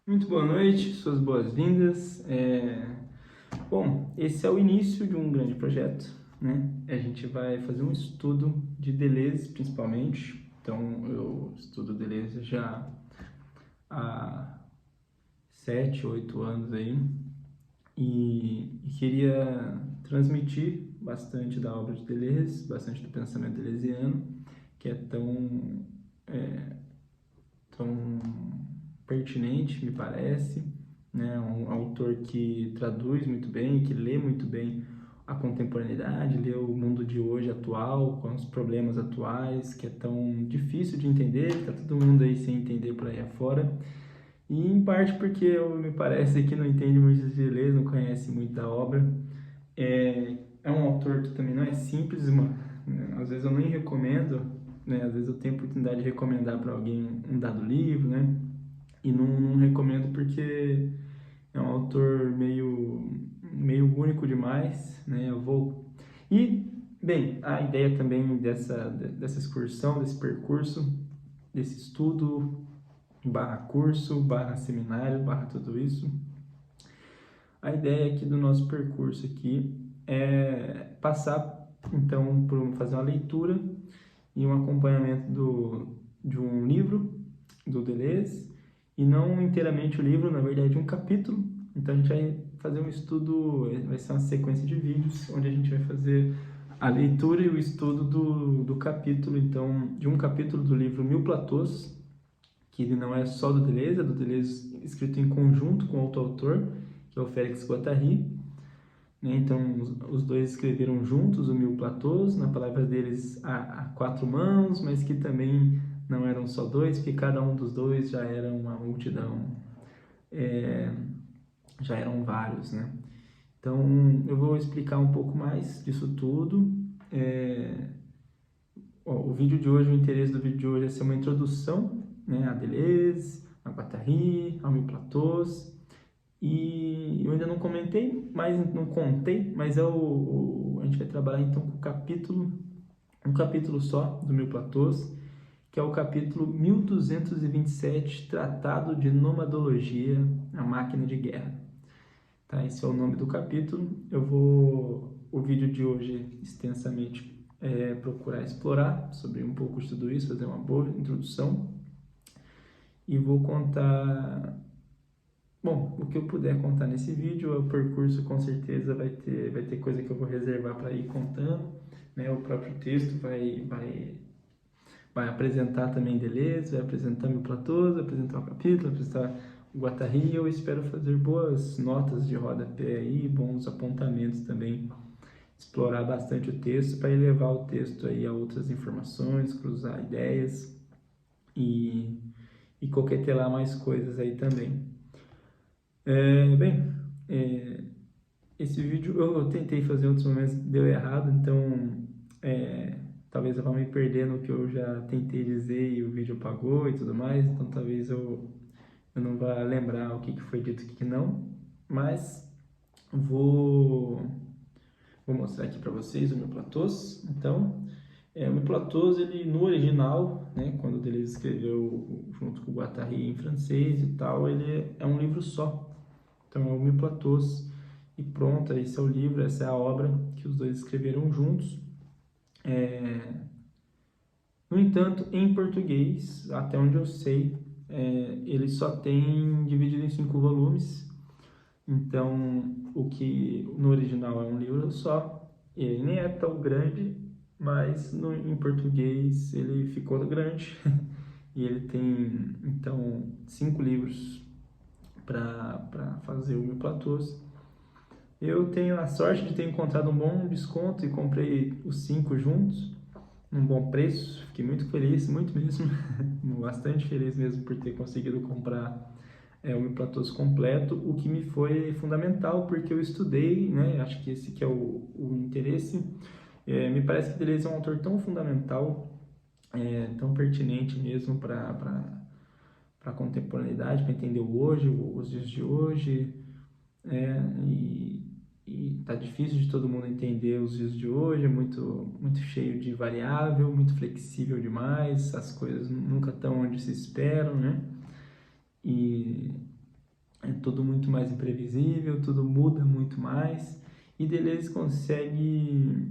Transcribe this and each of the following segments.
Muito boa noite, suas boas-vindas. Bom, esse é o início de um grande projeto, né? A gente vai fazer um estudo de Deleuze, principalmente. Então, eu estudo Deleuze já há 7, 8 anos aí e queria transmitir bastante da obra de Deleuze, bastante do pensamento deleuziano, que é tão pertinente, me parece, né? Um autor que traduz muito bem, que lê muito bem a contemporaneidade, lê o mundo de hoje atual, com os problemas atuais, que é tão difícil de entender, está todo mundo aí sem entender por aí afora. E em parte porque me parece que não entende muito de Deleuze, não conhece muito da obra. É um autor que também não é simples, mano. Às vezes eu nem recomendo, né? Às vezes eu tenho a oportunidade de recomendar para alguém um dado livro, né? E não recomendo porque é um autor meio único demais, né? E, bem, a ideia também dessa excursão, desse percurso, desse estudo, barra curso, barra seminário, barra tudo isso, a ideia aqui do nosso percurso aqui é passar, então, por fazer uma leitura e um acompanhamento de um livro do Deleuze, e não inteiramente o livro, na verdade, um capítulo. Então a gente vai fazer um estudo, vai ser uma sequência de vídeos, onde a gente vai fazer a leitura e o estudo do capítulo, então, de um capítulo do livro Mil Platôs, que ele não é só do Deleuze, é do Deleuze escrito em conjunto com outro autor, que é o Félix Guattari, né? Então, os dois escreveram juntos o Mil Platôs, na palavra deles há quatro mãos, mas que também não eram só dois, porque cada um dos dois já era uma multidão, é, já eram vários, né? Então, eu vou explicar um pouco mais disso tudo. É, o vídeo de hoje, o interesse do vídeo de hoje é ser uma introdução, né, a Deleuze, a Guattari, ao Mil Platôs. E eu ainda não comentei, mas não contei, mas a gente vai trabalhar então com um capítulo só do Mil Platôs, que é o capítulo 1227, Tratado de Nomadologia, a Máquina de Guerra. Tá? Esse é o nome do capítulo. O vídeo de hoje, extensamente, procurar explorar sobre um pouco de tudo isso, fazer uma boa introdução. E vou contar. Bom, o que eu puder contar nesse vídeo, o percurso com certeza vai ter coisa que eu vou reservar para ir contando, né? O próprio texto vai apresentar também Deleuze, vai apresentar Mil Platôs, vai apresentar o capítulo, vai apresentar o Guattari, e eu espero fazer boas notas de rodapé aí, bons apontamentos também, explorar bastante o texto para elevar o texto aí a outras informações, cruzar ideias e, e coquetelar mais coisas aí também. Bem, é, esse vídeo eu tentei fazer em outros momentos, deu errado, então talvez eu vá me perder no que eu já tentei dizer e o vídeo apagou e tudo mais, então talvez eu não vá lembrar o que foi dito e o que não, mas vou, vou mostrar aqui para vocês o meu Platôs. Então, o meu Platôs, ele no original, né, quando ele escreveu junto com o Guattari em francês e tal, ele é um livro só. Então é o Mil Platôs e pronto, esse é o livro, essa é a obra que os dois escreveram juntos. No entanto, em português, até onde eu sei, ele só tem dividido em 5 volumes. Então, o que no original é um livro só, ele nem é tão grande, mas em português ele ficou grande. E ele tem, então, 5 livros para fazer o Mil Platôs. Eu tenho a sorte de ter encontrado um bom desconto e comprei os 5 juntos, num bom preço. Fiquei muito feliz, muito mesmo, bastante feliz mesmo por ter conseguido comprar o meu platôs completo, o que me foi fundamental porque eu estudei, né? Acho que esse que é o interesse. Me parece que Deleuze é um autor tão fundamental, tão pertinente mesmo para a contemporaneidade, para entender o hoje, os dias de hoje, e tá difícil de todo mundo entender os dias de hoje, é muito cheio de variável, muito flexível demais, as coisas nunca estão onde se esperam, né? E tudo muito mais imprevisível, tudo muda muito mais, e Deleuze consegue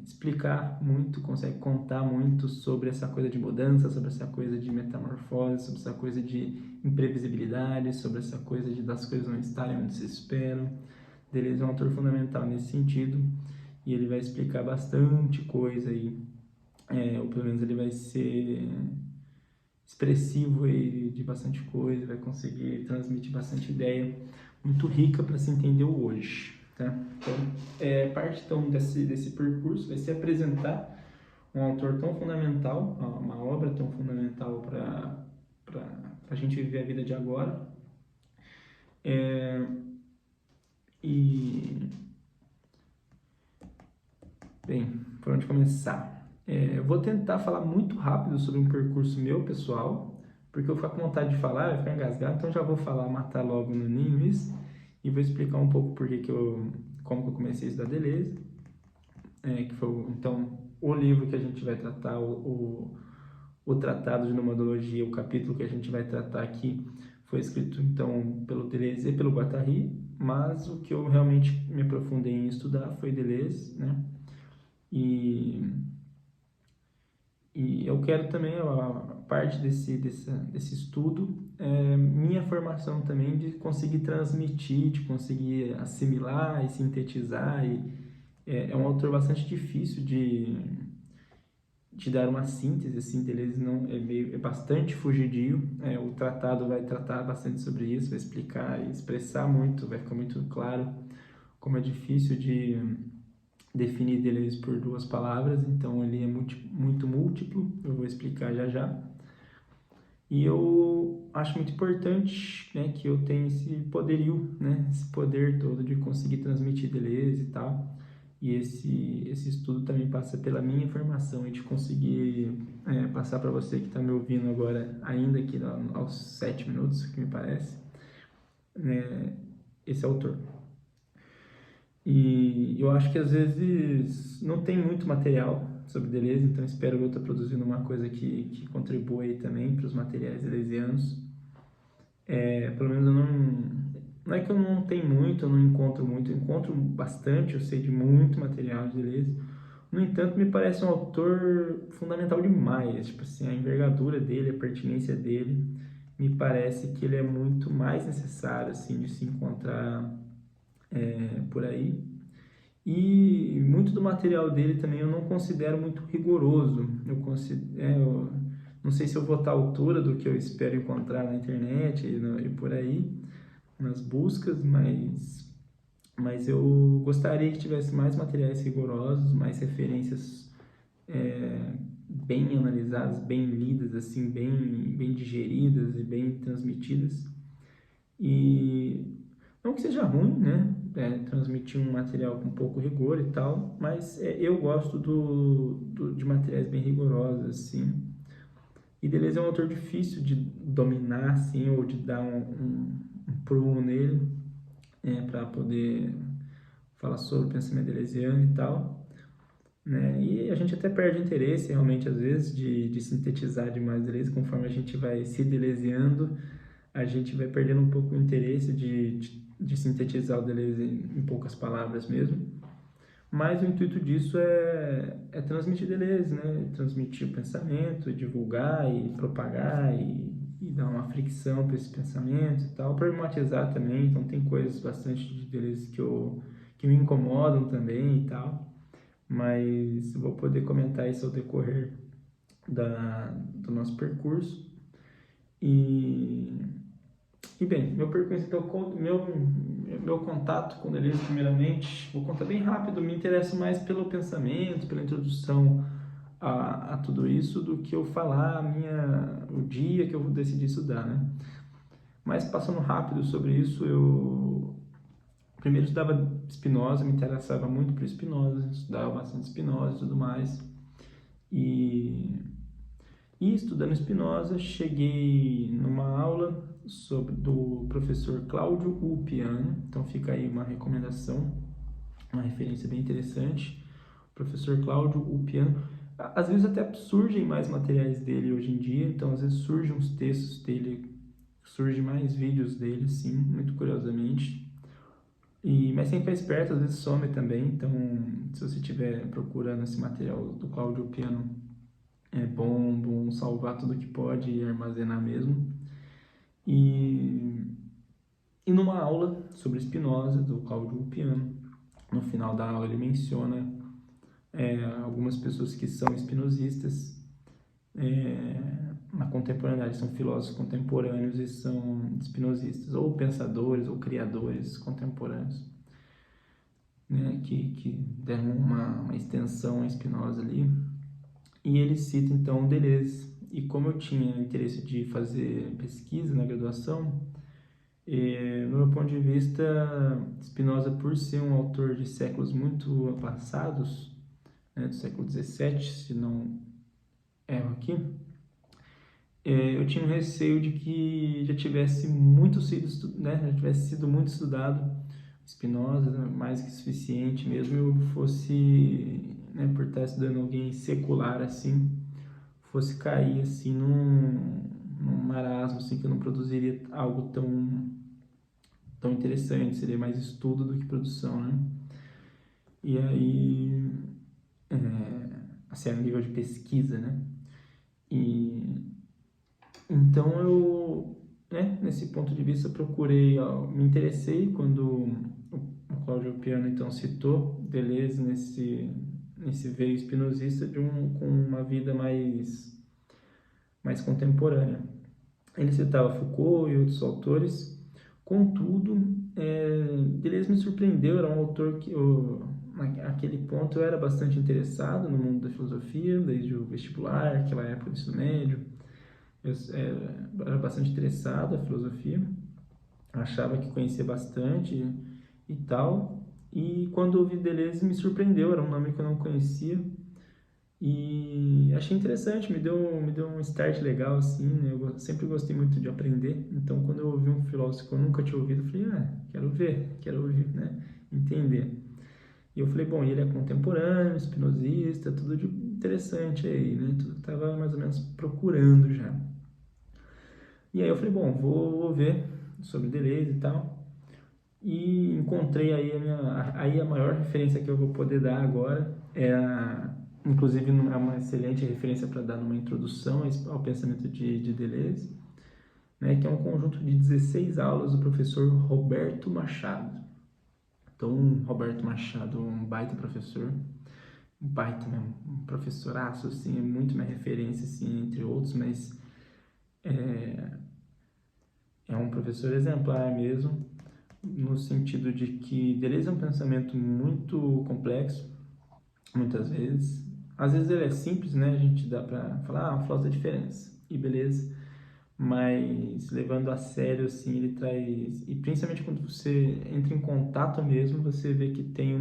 explicar muito, consegue contar muito sobre essa coisa de mudança, sobre essa coisa de metamorfose, sobre essa coisa de imprevisibilidade, sobre essa coisa de das coisas não estarem onde se esperam. Deleuze é um autor fundamental nesse sentido, e ele vai explicar bastante coisa aí, ou pelo menos ele vai ser expressivo aí de bastante coisa, vai conseguir transmitir bastante ideia muito rica para se entender o hoje, tá? Então, parte então desse percurso vai se apresentar um autor tão fundamental, uma obra tão fundamental para a gente viver a vida de agora, e bem, por onde começar? Eu vou tentar falar muito rápido sobre um percurso meu, pessoal, porque eu ficar com vontade de falar, vai ficar engasgado, então já vou falar, matar logo no ninho isso, e vou explicar um pouco como que eu comecei a estudar Deleuze, que foi, então, o livro que a gente vai tratar, o Tratado de Nomadologia, o capítulo que a gente vai tratar aqui, foi escrito, então, pelo Deleuze e pelo Guattari, mas o que eu realmente me aprofundei em estudar foi Deleuze, né? E eu quero também, a parte desse estudo, minha formação também de conseguir transmitir, de conseguir assimilar e sintetizar. É um autor bastante difícil de dar uma síntese, assim, Deleuze não, é bastante fugidio. O tratado vai tratar bastante sobre isso, vai explicar e expressar muito, vai ficar muito claro como é difícil de definir Deleuze por duas palavras, então ele é muito múltiplo, eu vou explicar já já. E eu acho muito importante, né, que eu tenha esse poderio, né, esse poder todo de conseguir transmitir Deleuze e tal. E esse estudo também passa pela minha formação e de conseguir passar para você que está me ouvindo agora, ainda aqui aos 7 minutos, que me parece, né, esse autor. E eu acho que às vezes não tem muito material sobre Deleuze, então espero eu estar produzindo uma coisa que contribua aí também para os materiais deleuzianos. Pelo menos não é que eu não tenho muito, eu não encontro muito, eu encontro bastante, eu sei de muito material de Deleuze. No entanto, me parece um autor fundamental demais, tipo assim, a envergadura dele, a pertinência dele, me parece que ele é muito mais necessário, assim, de se encontrar por aí. E muito do material dele também eu não considero muito rigoroso. Eu não sei se eu vou estar à altura do que eu espero encontrar na internet e por aí, nas buscas, mas eu gostaria que tivesse mais materiais rigorosos, mais referências bem analisadas, bem lidas, assim, bem digeridas e bem transmitidas. E não que seja ruim, né? Transmitir um material com pouco rigor e tal, mas eu gosto de materiais bem rigorosos, assim. E Deleuze é um autor difícil de dominar, assim, ou de dar um prumo nele, para poder falar sobre o pensamento deleuziano e tal, né? E a gente até perde interesse, realmente, às vezes, de sintetizar demais Deleuze, conforme a gente vai se deleuziando, a gente vai perdendo um pouco o interesse de sintetizar o Deleuze em poucas palavras mesmo. Mas o intuito disso é transmitir Deleuze, né? Transmitir o pensamento, divulgar e propagar e dar uma fricção para esse pensamento e tal, problematizar também. Então tem coisas bastante de Deleuze que me incomodam também e tal, mas eu vou poder comentar isso ao decorrer do nosso percurso. E bem, meu percurso, então, meu contato com Deleuze, primeiramente, vou contar bem rápido, me interesso mais pelo pensamento, pela introdução a tudo isso, do que eu falar o dia que eu decidi estudar, né? Mas passando rápido sobre isso, eu primeiro estudava Spinoza, me interessava muito por Spinoza, estudava bastante Spinoza e tudo mais. E estudando Spinoza, cheguei numa aula do professor Cláudio Ulpiano, então fica aí uma recomendação, uma referência bem interessante, o professor Cláudio Ulpiano. Às vezes até surgem mais materiais dele hoje em dia, então às vezes surgem uns textos dele surge mais vídeos dele, sim, muito curiosamente. Mas tem que ficar esperto, às vezes some também, então se você estiver procurando esse material do Cláudio Piano, é bom salvar tudo que pode e armazenar mesmo. E, e numa aula sobre Spinoza, do Cláudio Piano, no final da aula ele menciona algumas pessoas que são espinosistas na contemporaneidade, são filósofos contemporâneos e são espinosistas, ou pensadores ou criadores contemporâneos, né, que deram uma extensão a Spinoza ali. E ele cita então Deleuze. E como eu tinha interesse de fazer pesquisa na graduação, no meu ponto de vista, Spinoza, por ser um autor de séculos muito passados, né, do século XVII, se não erro aqui, eu tinha um receio de que já tivesse muito sido, né, já tivesse sido muito estudado Spinoza, né, mais que suficiente mesmo, eu fosse, né, por estar estudando alguém secular assim, fosse cair assim num marasmo assim, que eu não produziria algo tão interessante, seria mais estudo do que produção, né? E aí, assim, a nível de pesquisa, né? E então nesse ponto de vista, procurei, me interessei quando o Cláudio Piano então citou Deleuze nesse veio espinosista com uma vida mais contemporânea. Ele citava Foucault e outros autores, contudo, Deleuze me surpreendeu, era um autor que naquele ponto eu era bastante interessado no mundo da filosofia, desde o vestibular, aquela época do ensino médio, eu era bastante interessado na filosofia, achava que conhecia bastante e tal. E quando ouvi Deleuze me surpreendeu, era um nome que eu não conhecia. E achei interessante, me deu um start legal, assim, né? Eu sempre gostei muito de aprender. Então, quando eu ouvi um filósofo que eu nunca tinha ouvido, eu falei, quero ouvir, né? Entender. E eu falei, bom, ele é contemporâneo, espinosista, tudo de interessante aí, né? Tudo que eu estava mais ou menos procurando já. E aí eu falei, bom, vou ver sobre Deleuze e tal. E encontrei aí a maior referência que eu vou poder dar agora inclusive é uma excelente referência para dar numa introdução ao pensamento de Deleuze, né, que é um conjunto de 16 aulas do professor Roberto Machado. Então, Roberto Machado, um baita professor, um baita mesmo, um professoraço, assim, é muito minha referência, assim, entre outros, mas é um professor exemplar mesmo, no sentido de que Deleuze é um pensamento muito complexo, muitas vezes. Às vezes ele é simples, né? A gente dá pra falar, uma flauta da diferença, e beleza. Mas levando a sério, assim, ele traz... E principalmente quando você entra em contato mesmo, você vê que tem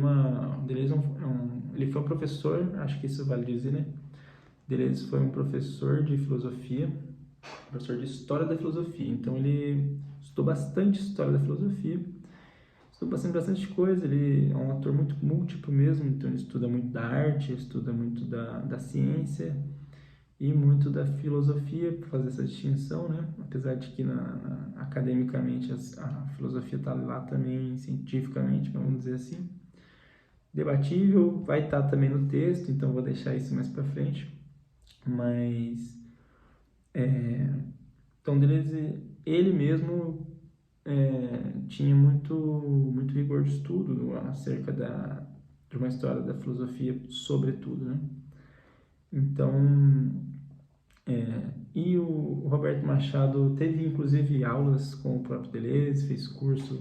Deleuze ele foi um professor, acho que isso vale dizer, né? Deleuze foi um professor de filosofia, professor de história da filosofia. Então ele estudou bastante história da filosofia, estudou bastante coisa. Ele é um ator muito múltiplo mesmo, então ele estuda muito da arte, estuda muito da ciência e muito da filosofia, para fazer essa distinção, né? Apesar de que academicamente a filosofia está lá também, cientificamente, vamos dizer assim. Debatível, vai estar também no texto, então vou deixar isso mais para frente. Mas, então, Deleuze, ele mesmo tinha muito rigor de estudo acerca de uma história da filosofia, sobretudo, né? Então, e o Roberto Machado teve inclusive aulas com o próprio Deleuze, fez curso,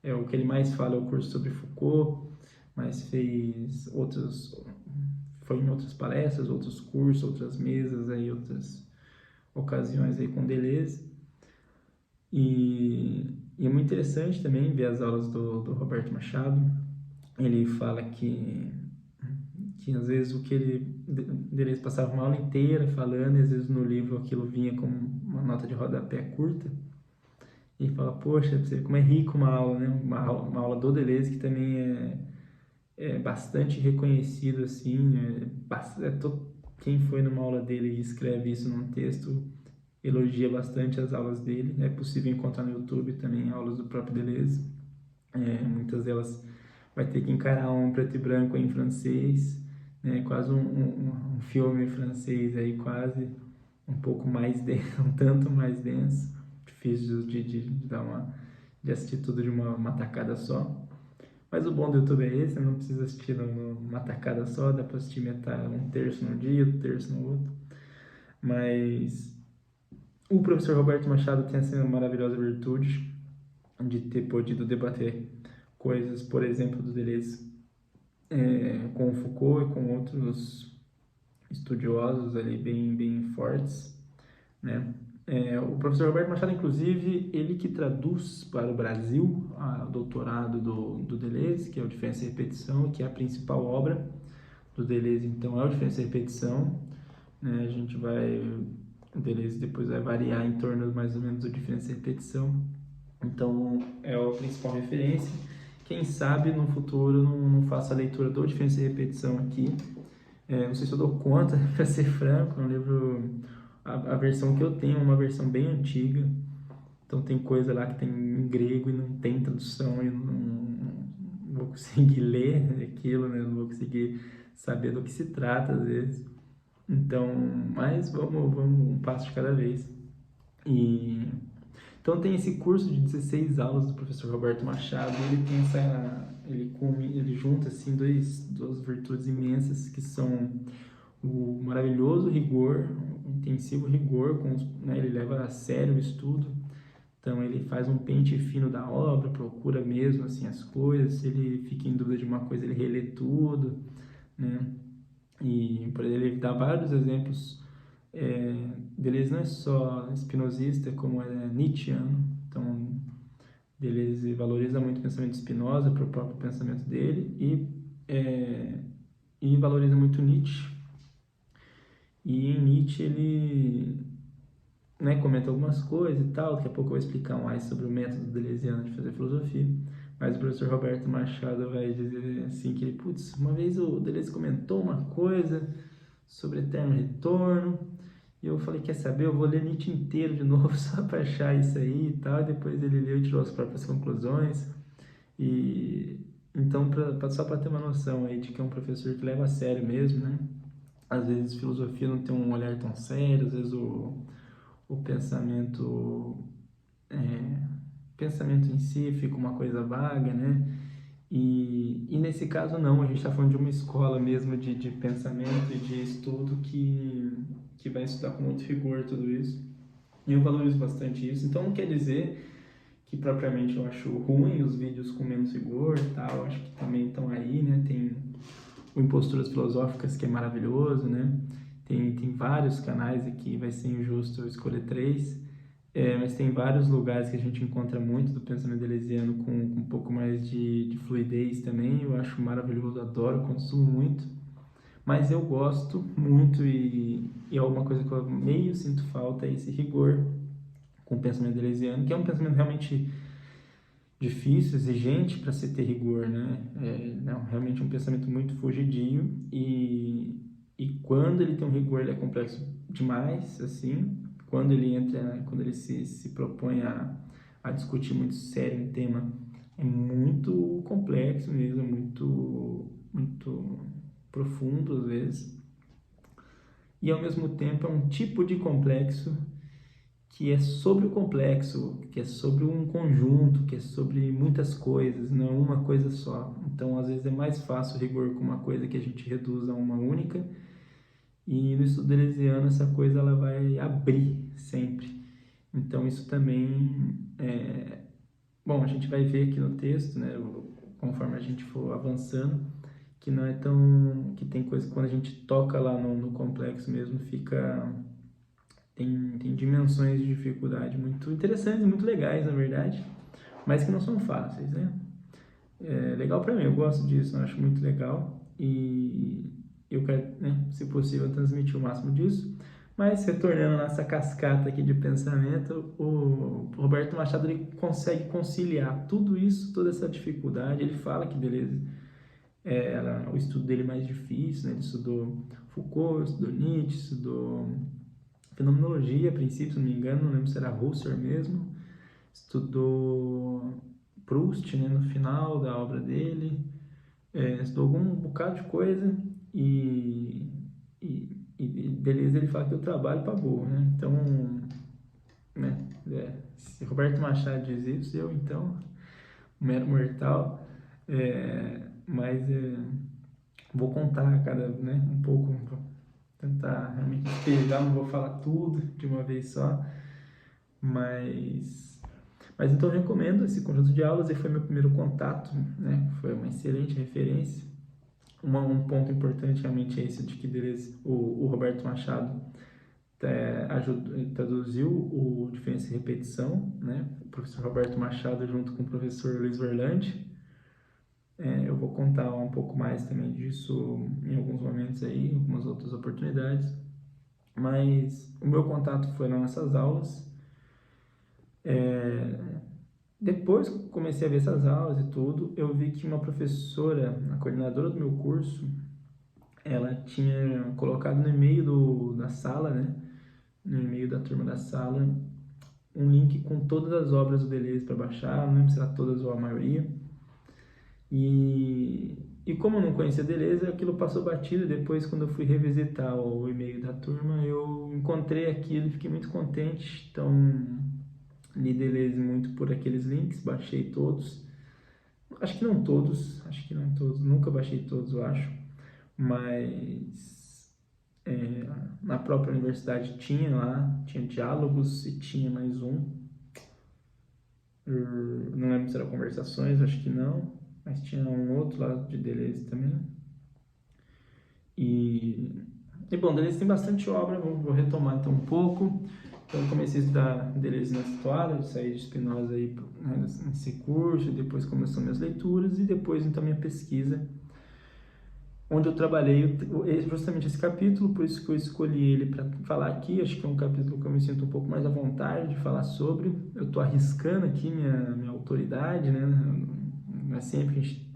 o que ele mais fala é o curso sobre Foucault, mas foi em outras palestras, outros cursos, outras mesas, aí, outras ocasiões aí com Deleuze. E é muito interessante também ver as aulas do Roberto Machado. Ele fala que às vezes Deleuze passava uma aula inteira falando, e às vezes no livro aquilo vinha como uma nota de rodapé curta. E ele fala, poxa, você vê como é rico uma aula, né? Uma aula do Deleuze que também é bastante reconhecido, assim, quem foi numa aula dele e escreve isso num texto elogia bastante as aulas dele. É possível encontrar no YouTube também aulas do próprio Deleuze. Muitas delas vai ter que encarar um preto e branco em francês, né? Quase um filme francês aí, quase um pouco mais denso, um tanto mais denso, difícil de dar de assistir tudo de uma tacada só. Mas o bom do YouTube é esse, não precisa assistir numa tacada só, dá para assistir metade, um terço num dia, outro terço no outro. Mas o professor Roberto Machado tem essa maravilhosa virtude de ter podido debater coisas, por exemplo, do Deleuze, com o Foucault e com outros estudiosos ali bem fortes, né? O professor Roberto Machado, inclusive, ele que traduz para o Brasil o doutorado do Deleuze, que é o Diferença e Repetição, que é a principal obra do Deleuze, então é o Diferença e Repetição, né? O Deleuze depois vai variar em torno mais ou menos do Diferença e Repetição, então é a principal referência. Quem sabe no futuro não faço a leitura do Diferença e Repetição aqui, não sei se eu dou conta, para ser franco, é um livro, a versão que eu tenho é uma versão bem antiga, então tem coisa lá que tem em grego e não tem tradução, e não vou conseguir ler aquilo, né? Não vou conseguir saber do que se trata às vezes. Então, mas vamos um passo de cada vez. E então tem esse curso de 16 aulas do professor Roberto Machado, ele tem ele junta assim duas virtudes imensas que são o maravilhoso rigor, o intensivo rigor, né, ele leva a sério o estudo, então ele faz um pente fino da obra, procura mesmo assim as coisas, se ele fica em dúvida de uma coisa, ele relê tudo, né? E por exemplo, ele dá vários exemplos. Deleuze não é só spinozista, como é nietzscheano, então Deleuze valoriza muito o pensamento de Spinoza para o próprio pensamento dele e valoriza muito Nietzsche. E em Nietzsche ele, né, comenta algumas coisas e tal, daqui a pouco eu vou explicar mais sobre o método deleuziano de fazer filosofia, mas o professor Roberto Machado vai dizer assim que ele, putz, uma vez o Deleuze comentou uma coisa sobre eterno retorno, e eu falei, quer saber, eu vou ler Nietzsche inteiro de novo só para achar isso aí e tal, e depois ele leu e tirou as próprias conclusões, e então só para ter uma noção aí de que é um professor que leva a sério mesmo, né? Às vezes filosofia não tem um olhar tão sério, às vezes o pensamento em si fica uma coisa vaga, né? E nesse caso não, a gente está falando de uma escola mesmo de pensamento e de estudo que vai estudar com muito rigor tudo isso. E eu valorizo bastante isso. Então não quer dizer que propriamente eu acho ruim os vídeos com menos rigor e tal, eu acho que também estão aí, né? Tem o Imposturas Filosóficas, que é maravilhoso, né? Tem vários canais aqui, vai ser injusto eu escolher três, mas tem vários lugares que a gente encontra muito do pensamento deleuziano com um pouco mais de fluidez também, eu acho maravilhoso, adoro, consumo muito, mas eu gosto muito e é uma coisa que eu meio sinto falta, é esse rigor com o pensamento deleuziano, que é um pensamento realmente difícil, exigente para se ter rigor, né? Realmente um pensamento muito fugidio e quando ele tem um rigor ele é complexo demais, assim. Quando ele se propõe a discutir muito sério um tema, é muito complexo mesmo, muito profundo às vezes. E ao mesmo tempo é um tipo de complexo que é sobre o complexo, que é sobre um conjunto, que é sobre muitas coisas, não uma coisa só. Então, às vezes é mais fácil rigor com uma coisa que a gente reduz a uma única, e no estudo deleuziano essa coisa ela vai abrir sempre. Então, isso também bom, a gente vai ver aqui no texto, né, conforme a gente for avançando, que não é tão, que tem coisa que quando a gente toca lá no complexo mesmo, tem dimensões de dificuldade muito interessantes e muito legais, na verdade, mas que não são fáceis, né? É legal para mim, eu gosto disso, eu acho muito legal e eu quero, né, se possível, transmitir o máximo disso. Mas retornando a nossa cascata aqui de pensamento, o Roberto Machado ele consegue conciliar tudo isso, toda essa dificuldade. Ele fala que, beleza, era o estudo dele mais difícil, né? Ele estudou Foucault, estudou Nietzsche, estudou fenomenologia, a princípio, se não me engano, não lembro se era Husserl mesmo. Estudou Proust, né, no final da obra dele. Estudou algum bocado de coisa e beleza, ele fala que eu trabalho para burro, né? Então, né, se Roberto Machado diz isso, eu então, mero mortal, mas vou contar né, um pouco, vou tentar realmente pegar, não vou falar tudo de uma vez só, mas então eu recomendo esse conjunto de aulas e foi meu primeiro contato, né? Foi uma excelente referência. Um ponto importante realmente é esse de que o Roberto Machado traduziu o Diferença e Repetição, né? O professor Roberto Machado junto com o professor Luiz Verlande. Eu vou contar um pouco mais também disso em alguns momentos aí, em algumas outras oportunidades. Mas o meu contato foi nessas aulas. Depois que eu comecei a ver essas aulas e tudo, eu vi que uma professora, a coordenadora do meu curso, ela tinha colocado no e-mail da sala, né? No e-mail da turma da sala, um link com todas as obras do Deleuze para baixar, não lembro se era todas ou a maioria. E como eu não conhecia Deleuze, aquilo passou batido. Depois, quando eu fui revisitar o e-mail da turma, eu encontrei aquilo e fiquei muito contente. Então, li Deleuze muito por aqueles links, baixei todos. Acho que não todos, nunca baixei todos, eu acho. Mas na própria universidade tinha diálogos e tinha mais um. Não lembro se era conversações, acho que não, mas tinha um outro lá de Deleuze também. E bom, Deleuze tem bastante obra, vou retomar então um pouco. Então eu comecei a estudar Deleuze nessa toada, eu saí de Spinoza aí, né, nesse curso, depois começou minhas leituras e depois então minha pesquisa, onde eu trabalhei justamente esse capítulo, por isso que eu escolhi ele para falar aqui. Acho que é um capítulo que eu me sinto um pouco mais à vontade de falar sobre. Eu estou arriscando aqui minha autoridade, né? Não é sempre que a gente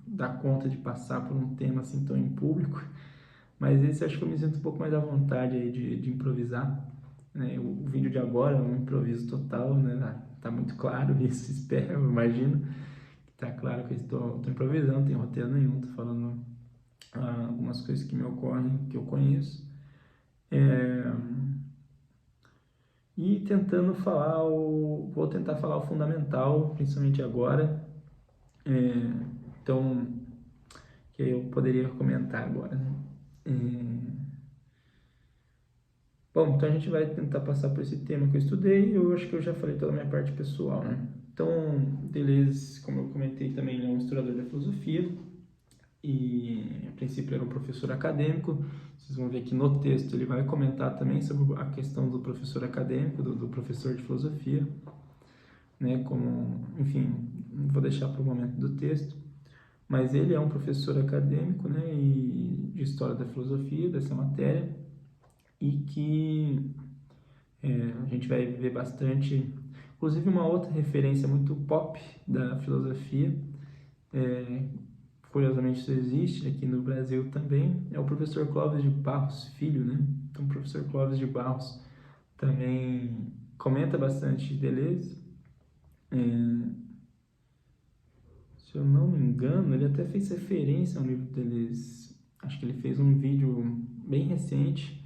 dá conta de passar por um tema assim tão em público, mas esse acho que eu me sinto um pouco mais à vontade aí de improvisar. Né? O vídeo de agora é um improviso total, né? Tá muito claro isso, espero, eu imagino. Tá claro que eu estou improvisando, não tem roteiro nenhum, tô falando algumas coisas que me ocorrem, que eu conheço, e vou tentar falar o fundamental, principalmente agora, então, que eu poderia comentar agora, né? Bom, então a gente vai tentar passar por esse tema que eu estudei. Eu acho que eu já falei toda a minha parte pessoal, né? Então, Deleuze, como eu comentei também, ele é um historiador da filosofia, e a princípio era um professor acadêmico. Vocês vão ver que no texto ele vai comentar também sobre a questão do professor acadêmico, do professor de filosofia, né? Como, enfim, vou deixar para o momento do texto, mas ele é um professor acadêmico, né? E de história da filosofia, dessa matéria, e que a gente vai ver bastante. Inclusive, uma outra referência muito pop da filosofia, curiosamente isso existe aqui no Brasil também, é o professor Clóvis de Barros Filho, né? Então, o professor Clóvis de Barros também comenta bastante Deleuze. Se eu não me engano, ele até fez referência ao livro Deleuze. Acho que ele fez um vídeo bem recente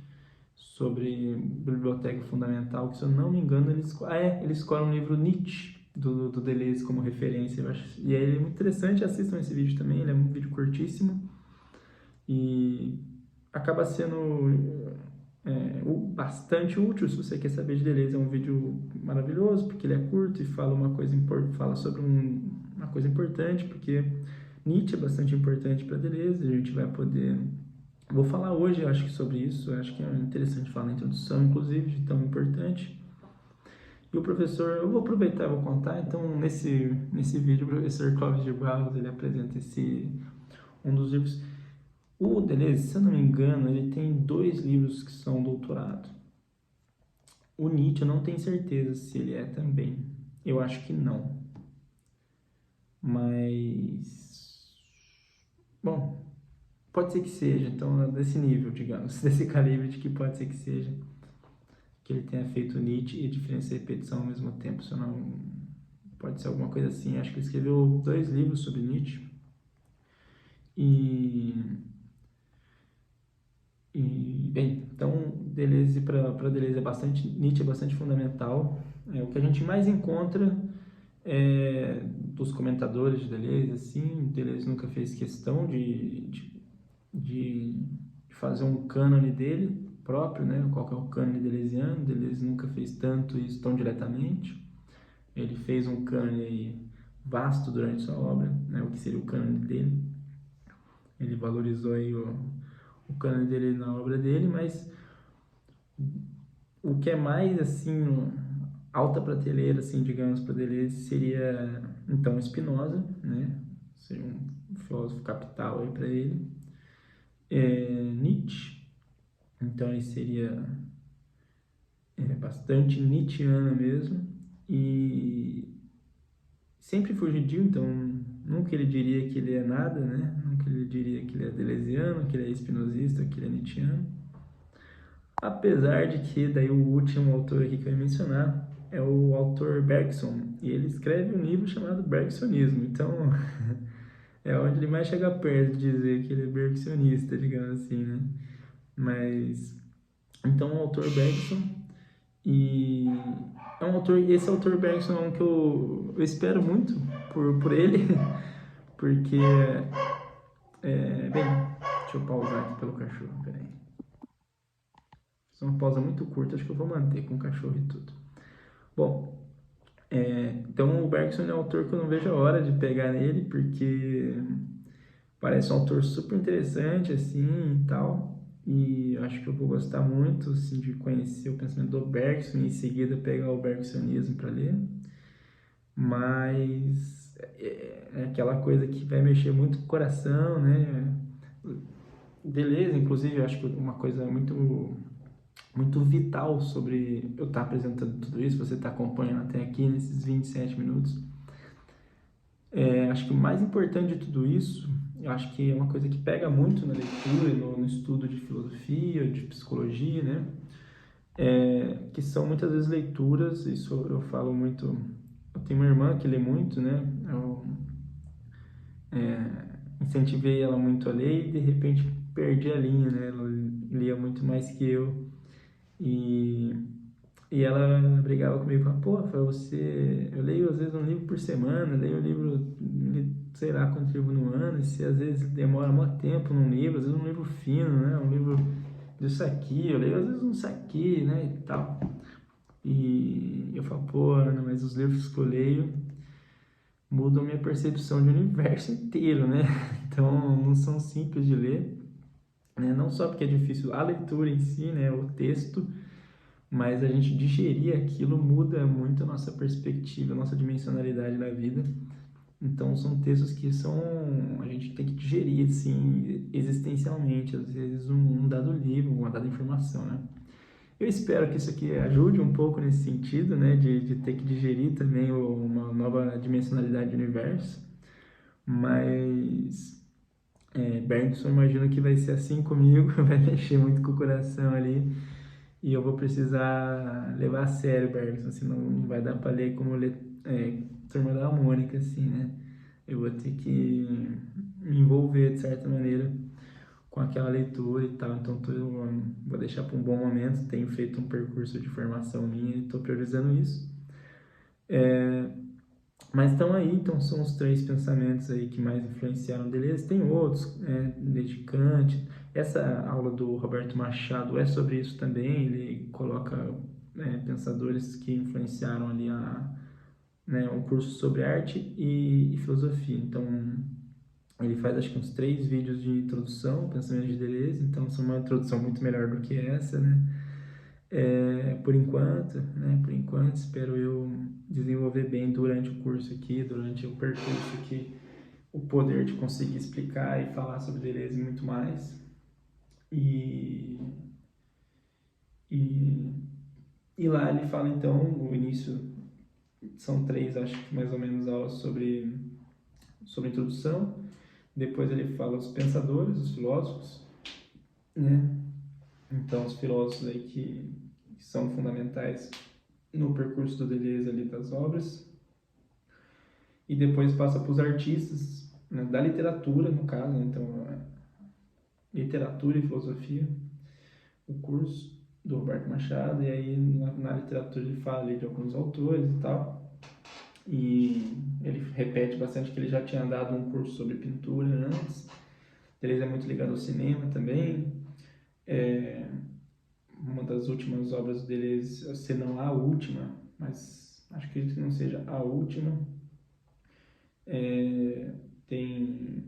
sobre biblioteca fundamental, que se eu não me engano, ele escolhe um livro Nietzsche, do Deleuze como referência, eu acho. E aí ele é muito interessante, assistam esse vídeo também, ele é um vídeo curtíssimo e acaba sendo bastante útil se você quer saber de Deleuze. É um vídeo maravilhoso, porque ele é curto e fala sobre uma coisa importante, porque Nietzsche é bastante importante para Deleuze. A gente vai poder... Vou falar hoje, acho que sobre isso, acho que é interessante falar na introdução, inclusive, de tão importante. E o professor, eu vou aproveitar e vou contar, então, nesse vídeo, o professor Clóvis de Barros, ele apresenta um dos livros. O Deleuze, se eu não me engano, ele tem 2 livros que são doutorado. O Nietzsche, eu não tenho certeza se ele é também. Eu acho que não. Mas... Bom, pode ser que seja, então, desse nível, digamos, desse calibre de que pode ser que seja. que ele tenha feito Nietzsche e Diferença e Repetição ao mesmo tempo, se eu não... Pode ser alguma coisa assim. Acho que ele escreveu 2 livros sobre Nietzsche. Bem, então, Deleuze, para Deleuze, Nietzsche é bastante fundamental. O que a gente mais encontra dos comentadores de Deleuze, assim, Deleuze nunca fez questão de fazer um cânone dele próprio, né? Qual que é o cânone deleuziano. Deleuze nunca fez tanto isso tão diretamente. Ele fez um cânone vasto durante sua obra, né? O que seria o cânone dele. Ele valorizou aí o cânone dele na obra dele, mas o que é mais, assim, alta prateleira, assim, digamos, para Deleuze seria, então, Spinoza, né? Seria um filósofo capital aí para ele. Nietzsche, então ele seria bastante Nietzscheano mesmo, e sempre fugidio, então nunca ele diria que ele é nada, né? Nunca ele diria que ele é deleuziano, que ele é espinosista, que ele é nietzscheano. Apesar de que, daí o último autor aqui que eu ia mencionar é o autor Bergson, e ele escreve um livro chamado Bergsonismo, então é onde ele mais chega perto de dizer que ele é bergsonista, digamos assim, né? Mas, então o autor Bergson, e é um autor, esse autor Bergson é um que eu espero muito por ele, porque, bem, deixa eu pausar aqui pelo cachorro, peraí. Fiz uma pausa muito curta, acho que eu vou manter com o cachorro e tudo. Bom, então o Bergson é um autor que eu não vejo a hora de pegar nele, porque parece um autor super interessante, assim, e tal. E acho que eu vou gostar muito, assim, de conhecer o pensamento do Bergson e em seguida pegar o bergsonismo para ler. Mas é aquela coisa que vai mexer muito com o coração, né? Beleza, inclusive, eu acho que uma coisa muito vital sobre eu estar apresentando tudo isso, você está acompanhando até aqui nesses 27 minutos. Acho que o mais importante de tudo isso, eu acho que é uma coisa que pega muito na leitura e no estudo de filosofia, de psicologia, né? Que são muitas vezes leituras, isso eu falo muito. Eu tenho uma irmã que lê muito, né? Eu incentivei ela muito a ler e de repente perdi a linha, né? Ela lia muito mais que eu. E E ela brigava comigo, falava, pô, Rafael, eu leio às vezes um livro por semana, leio um livro, sei lá quanto livro no ano, e se às vezes demora muito tempo num livro, às vezes um livro fino, né, um livro disso aqui, eu leio às vezes um aqui, né, e tal. E eu falo, pô, Ana, mas os livros que eu leio mudam minha percepção de universo inteiro, né, então não são simples de ler, né, não só porque é difícil a leitura em si, né, o texto, mas a gente digerir aquilo muda muito a nossa perspectiva, a nossa dimensionalidade da vida. Então são textos que a gente tem que digerir assim existencialmente, às vezes um dado livro, uma dada informação, né? Eu espero que isso aqui ajude um pouco nesse sentido, né, de ter que digerir também uma nova dimensionalidade do universo, mas Bergson imagino que vai ser assim comigo, vai mexer muito com o coração ali. E eu vou precisar levar a sério Bergson, senão não vai dar para ler como ler Turma da Mônica, assim, né? Eu vou ter que me envolver de certa maneira com aquela leitura e tal, então vou deixar para um bom momento, tenho feito um percurso de formação minha e estou priorizando isso. Mas estão aí, então são os 3 pensamentos aí que mais influenciaram Deleuze. Tem outros, desde Kant. Essa aula do Roberto Machado é sobre isso também. Ele coloca pensadores que influenciaram ali um curso sobre arte e filosofia. Então, ele faz acho que uns 3 vídeos de introdução, pensamento de Deleuze. Então, são uma introdução muito melhor do que essa, né? Por enquanto, né? Por enquanto, espero eu desenvolver bem durante o curso aqui, durante o percurso aqui, o poder de conseguir explicar e falar sobre Deleuze muito mais. E, e lá ele fala então, no início são 3, acho que mais ou menos, aulas sobre introdução. Depois ele fala os pensadores, os filósofos, né? Então os filósofos aí que que são fundamentais no percurso do Deleuze ali das obras. E depois passa para os artistas, né, da literatura, no caso, né? Então, literatura e filosofia, o curso do Roberto Machado, e aí na literatura ele fala ali de alguns autores e tal, e ele repete bastante que ele já tinha dado um curso sobre pintura antes. Deleuze é muito ligado ao cinema também. Uma das últimas obras do Deleuze, se não a última, mas acho que não seja a última, tem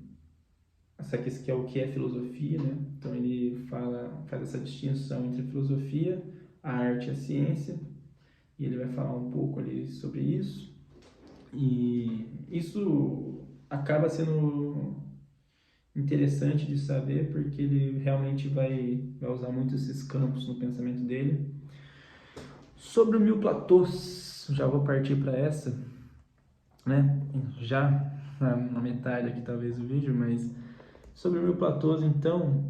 essa questão que é o que é filosofia, né? Então ele faz essa distinção entre filosofia, a arte e a ciência, e ele vai falar um pouco ali sobre isso. E isso acaba sendo interessante de saber, porque ele realmente vai usar muito esses campos no pensamento dele. Sobre o Mil Platôs, já vou partir para essa, né? Já na metade aqui talvez do vídeo, mas sobre o Mil Platôs, então,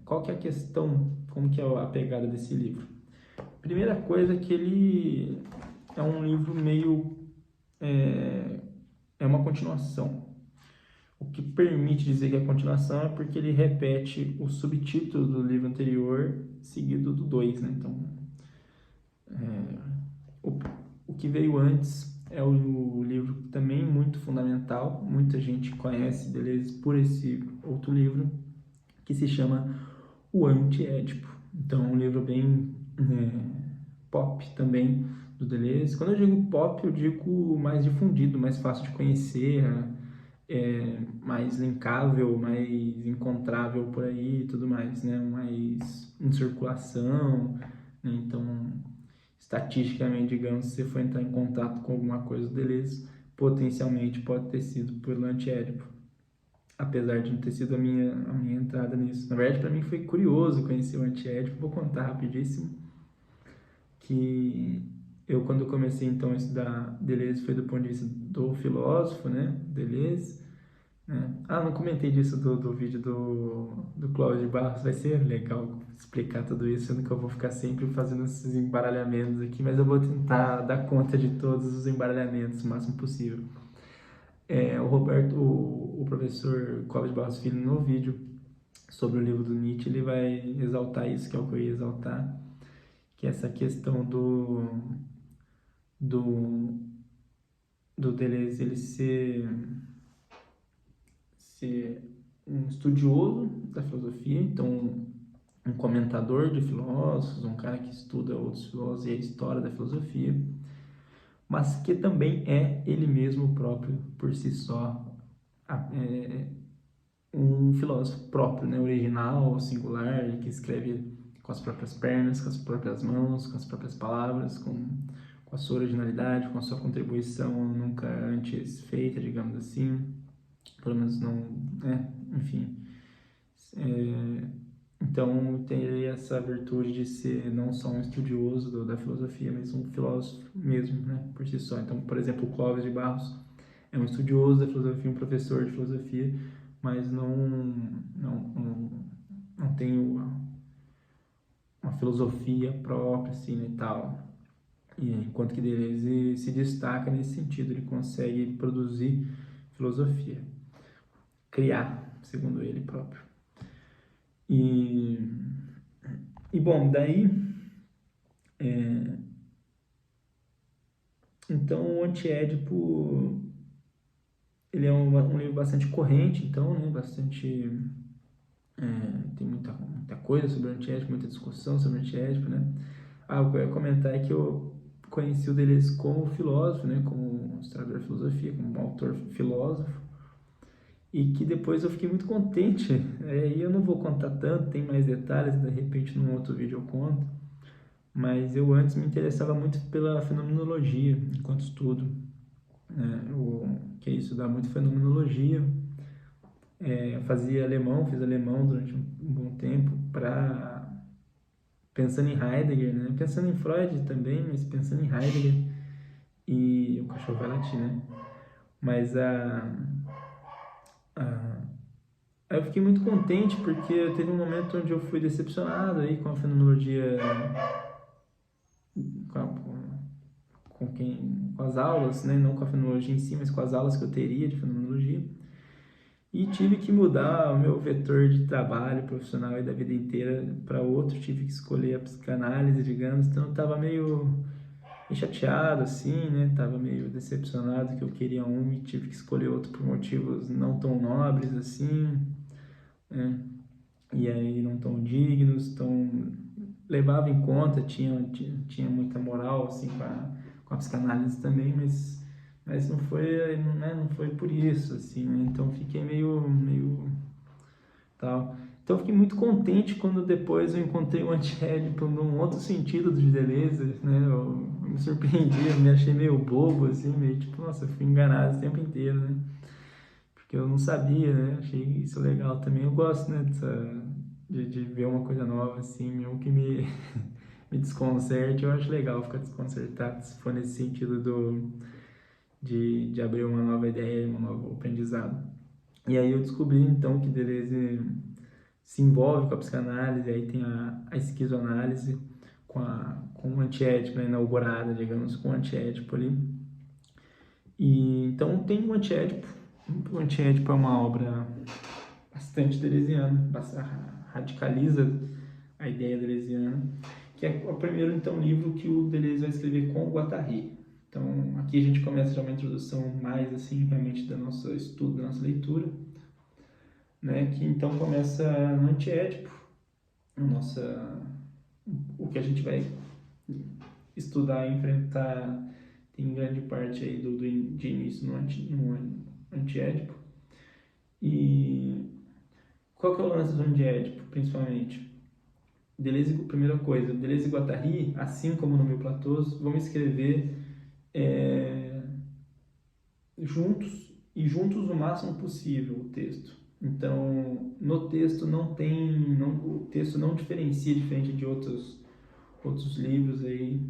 qual que é a questão, como que é a pegada desse livro? Primeira coisa é que ele é um livro meio... é uma continuação. O que permite dizer que é continuação é porque ele repete o subtítulo do livro anterior seguido do 2, né? Então, o que veio antes é o livro também muito fundamental, muita gente conhece Deleuze por esse outro livro, que se chama O Anti-Édipo. Então, é um livro bem pop também do Deleuze. Quando eu digo pop, eu digo mais difundido, mais fácil de conhecer, mais linkável, mais encontrável por aí e tudo mais, né? Mais em circulação, né? Então, estatisticamente, digamos, se você for entrar em contato com alguma coisa do Deleuze, potencialmente pode ter sido pelo Anti-Édipo, apesar de não ter sido a minha entrada nisso. Na verdade, para mim foi curioso conhecer o Anti-Édipo. Vou contar rapidíssimo que eu, quando comecei então a estudar Deleuze, foi do ponto de vista do filósofo, né, Deleuze, né? Não comentei disso do vídeo do Cláudio de Barros. Vai ser legal explicar tudo isso, sendo que eu vou ficar sempre fazendo esses embaralhamentos aqui, mas eu vou tentar dar conta de todos os embaralhamentos o máximo possível. O professor Cláudio de Barros Filho, no vídeo sobre o livro do Nietzsche, ele vai exaltar isso, que é o que eu ia exaltar, que é essa questão do Deleuze, ele ser um estudioso da filosofia, então um comentador de filósofos, um cara que estuda outros filósofos e a história da filosofia, mas que também é ele mesmo próprio, por si só, um filósofo próprio, né? Original, singular, que escreve com as próprias pernas, com as próprias mãos, com as próprias palavras, com a sua originalidade, com a sua contribuição nunca antes feita, digamos assim, pelo menos não, né? Enfim. Então tem essa virtude de ser não só um estudioso da filosofia, mas um filósofo mesmo, né? Por si só. Então, por exemplo, o Clóvis de Barros é um estudioso da filosofia, um professor de filosofia, mas não tem uma filosofia própria, assim, né, e tal. Enquanto que Deleuze se destaca nesse sentido, ele consegue produzir filosofia, criar, segundo ele próprio. E bom, daí, então o Anti-Édipo, ele é um livro bastante corrente, então, né, bastante, tem muita coisa sobre o Anti-Édipo, muita discussão sobre o Anti-Édipo, né. O que eu ia comentar é que eu conheci o Deleuze como filósofo, né, como historiador de filosofia, como autor filósofo, e que depois eu fiquei muito contente. E eu não vou contar tanto, tem mais detalhes, de repente num outro vídeo eu conto, mas eu antes me interessava muito pela fenomenologia enquanto estudo, né? Que é estudar muito fenomenologia. Eu fiz alemão durante um bom tempo, pensando em Heidegger, né? Pensando em Freud também, mas pensando em Heidegger. E o cachorro vai latir, né? Mas aí eu fiquei muito contente, porque teve um momento onde eu fui decepcionado aí com a fenomenologia com as aulas, né? Não com a fenomenologia em si, mas com as aulas que eu teria de fenomenologia. E tive que mudar o meu vetor de trabalho profissional e da vida inteira para outro, tive que escolher a psicanálise, digamos, então eu estava meio chateado, assim, né? Tava meio decepcionado que eu queria um e tive que escolher outro por motivos não tão nobres, assim, né? E aí não tão dignos, tão... levava em conta, tinha muita moral, assim, com a psicanálise também, mas não foi, né? Não foi por isso, assim, né? Então fiquei meio tal. Então eu fiquei muito contente quando depois eu encontrei o antiédipo num outro sentido de Deleuze, né? Eu me surpreendi, eu me achei meio bobo, assim, meio tipo, nossa, eu fui enganado o tempo inteiro, né? Porque eu não sabia, né? Achei isso legal também. Eu gosto, né, de ver uma coisa nova, assim, mesmo que me desconcerte, eu acho legal ficar desconcertado, se for nesse sentido de abrir uma nova ideia, um novo aprendizado. E aí eu descobri, então, que Deleuze se envolve com a psicanálise, aí tem a esquizoanálise com o antiédipo, né, inaugurada, digamos, com o antiédipo ali. E, então tem o antiédipo é uma obra bastante deleuziana, radicaliza a ideia deleuziana, que é o primeiro, então, livro que o Deleuze vai escrever com o Guattari. Então, aqui a gente começa já uma introdução mais, assim, realmente do nosso estudo, da nossa leitura, né, que então começa no antiédipo, nossa, o que a gente vai estudar e enfrentar tem grande parte aí de início no antiédipo. E qual que é o lance do antiédipo, principalmente? Deleuze, primeira coisa, Deleuze e Guattari, assim como no Mil Platôs, vão escrever é, juntos e juntos o máximo possível o texto. Então, no texto o texto não diferencia diferente de outros livros aí,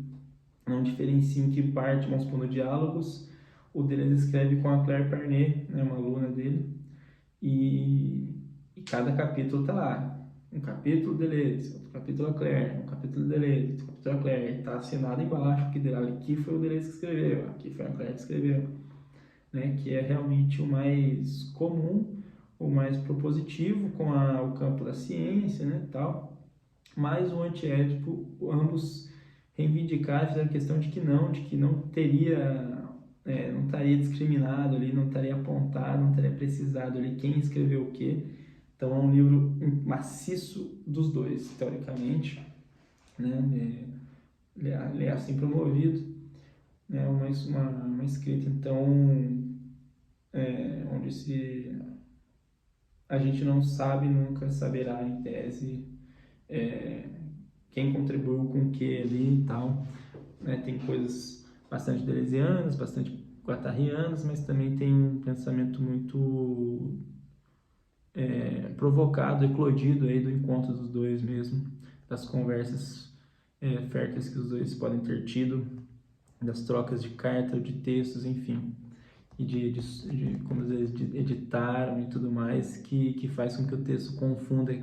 não diferencia em que parte, vamos supor, no Diálogos, o Deleuze escreve com a Claire Parnet, né, uma aluna dele, e cada capítulo tá lá. Um capítulo Deleuze, outro capítulo a Claire, um capítulo Deleuze, outro capítulo a Claire, está assinado embaixo, que aqui foi o Deleuze que escreveu, aqui foi a Claire que escreveu, né, que é realmente o mais comum, o mais propositivo com o campo da ciência, né, tal. Mas o antiédipo, ambos reivindicaram, fizeram questão de que não teria, não estaria discriminado ali, não estaria apontado, não estaria precisado ali quem escreveu o quê. Então é um livro maciço dos dois, teoricamente, né? Ele é assim promovido, né? Uma escrita, então, onde a gente não sabe, nunca saberá, em tese, é, quem contribuiu com o que ali e tal, né? Tem coisas bastante deleuzianas, bastante guattarianas, mas também tem um pensamento muito provocado, eclodido aí do encontro dos dois mesmo, das conversas férteis que os dois podem ter tido, das trocas de carta ou de textos, enfim, e de como eles editaram e tudo mais, que faz com que o texto confunda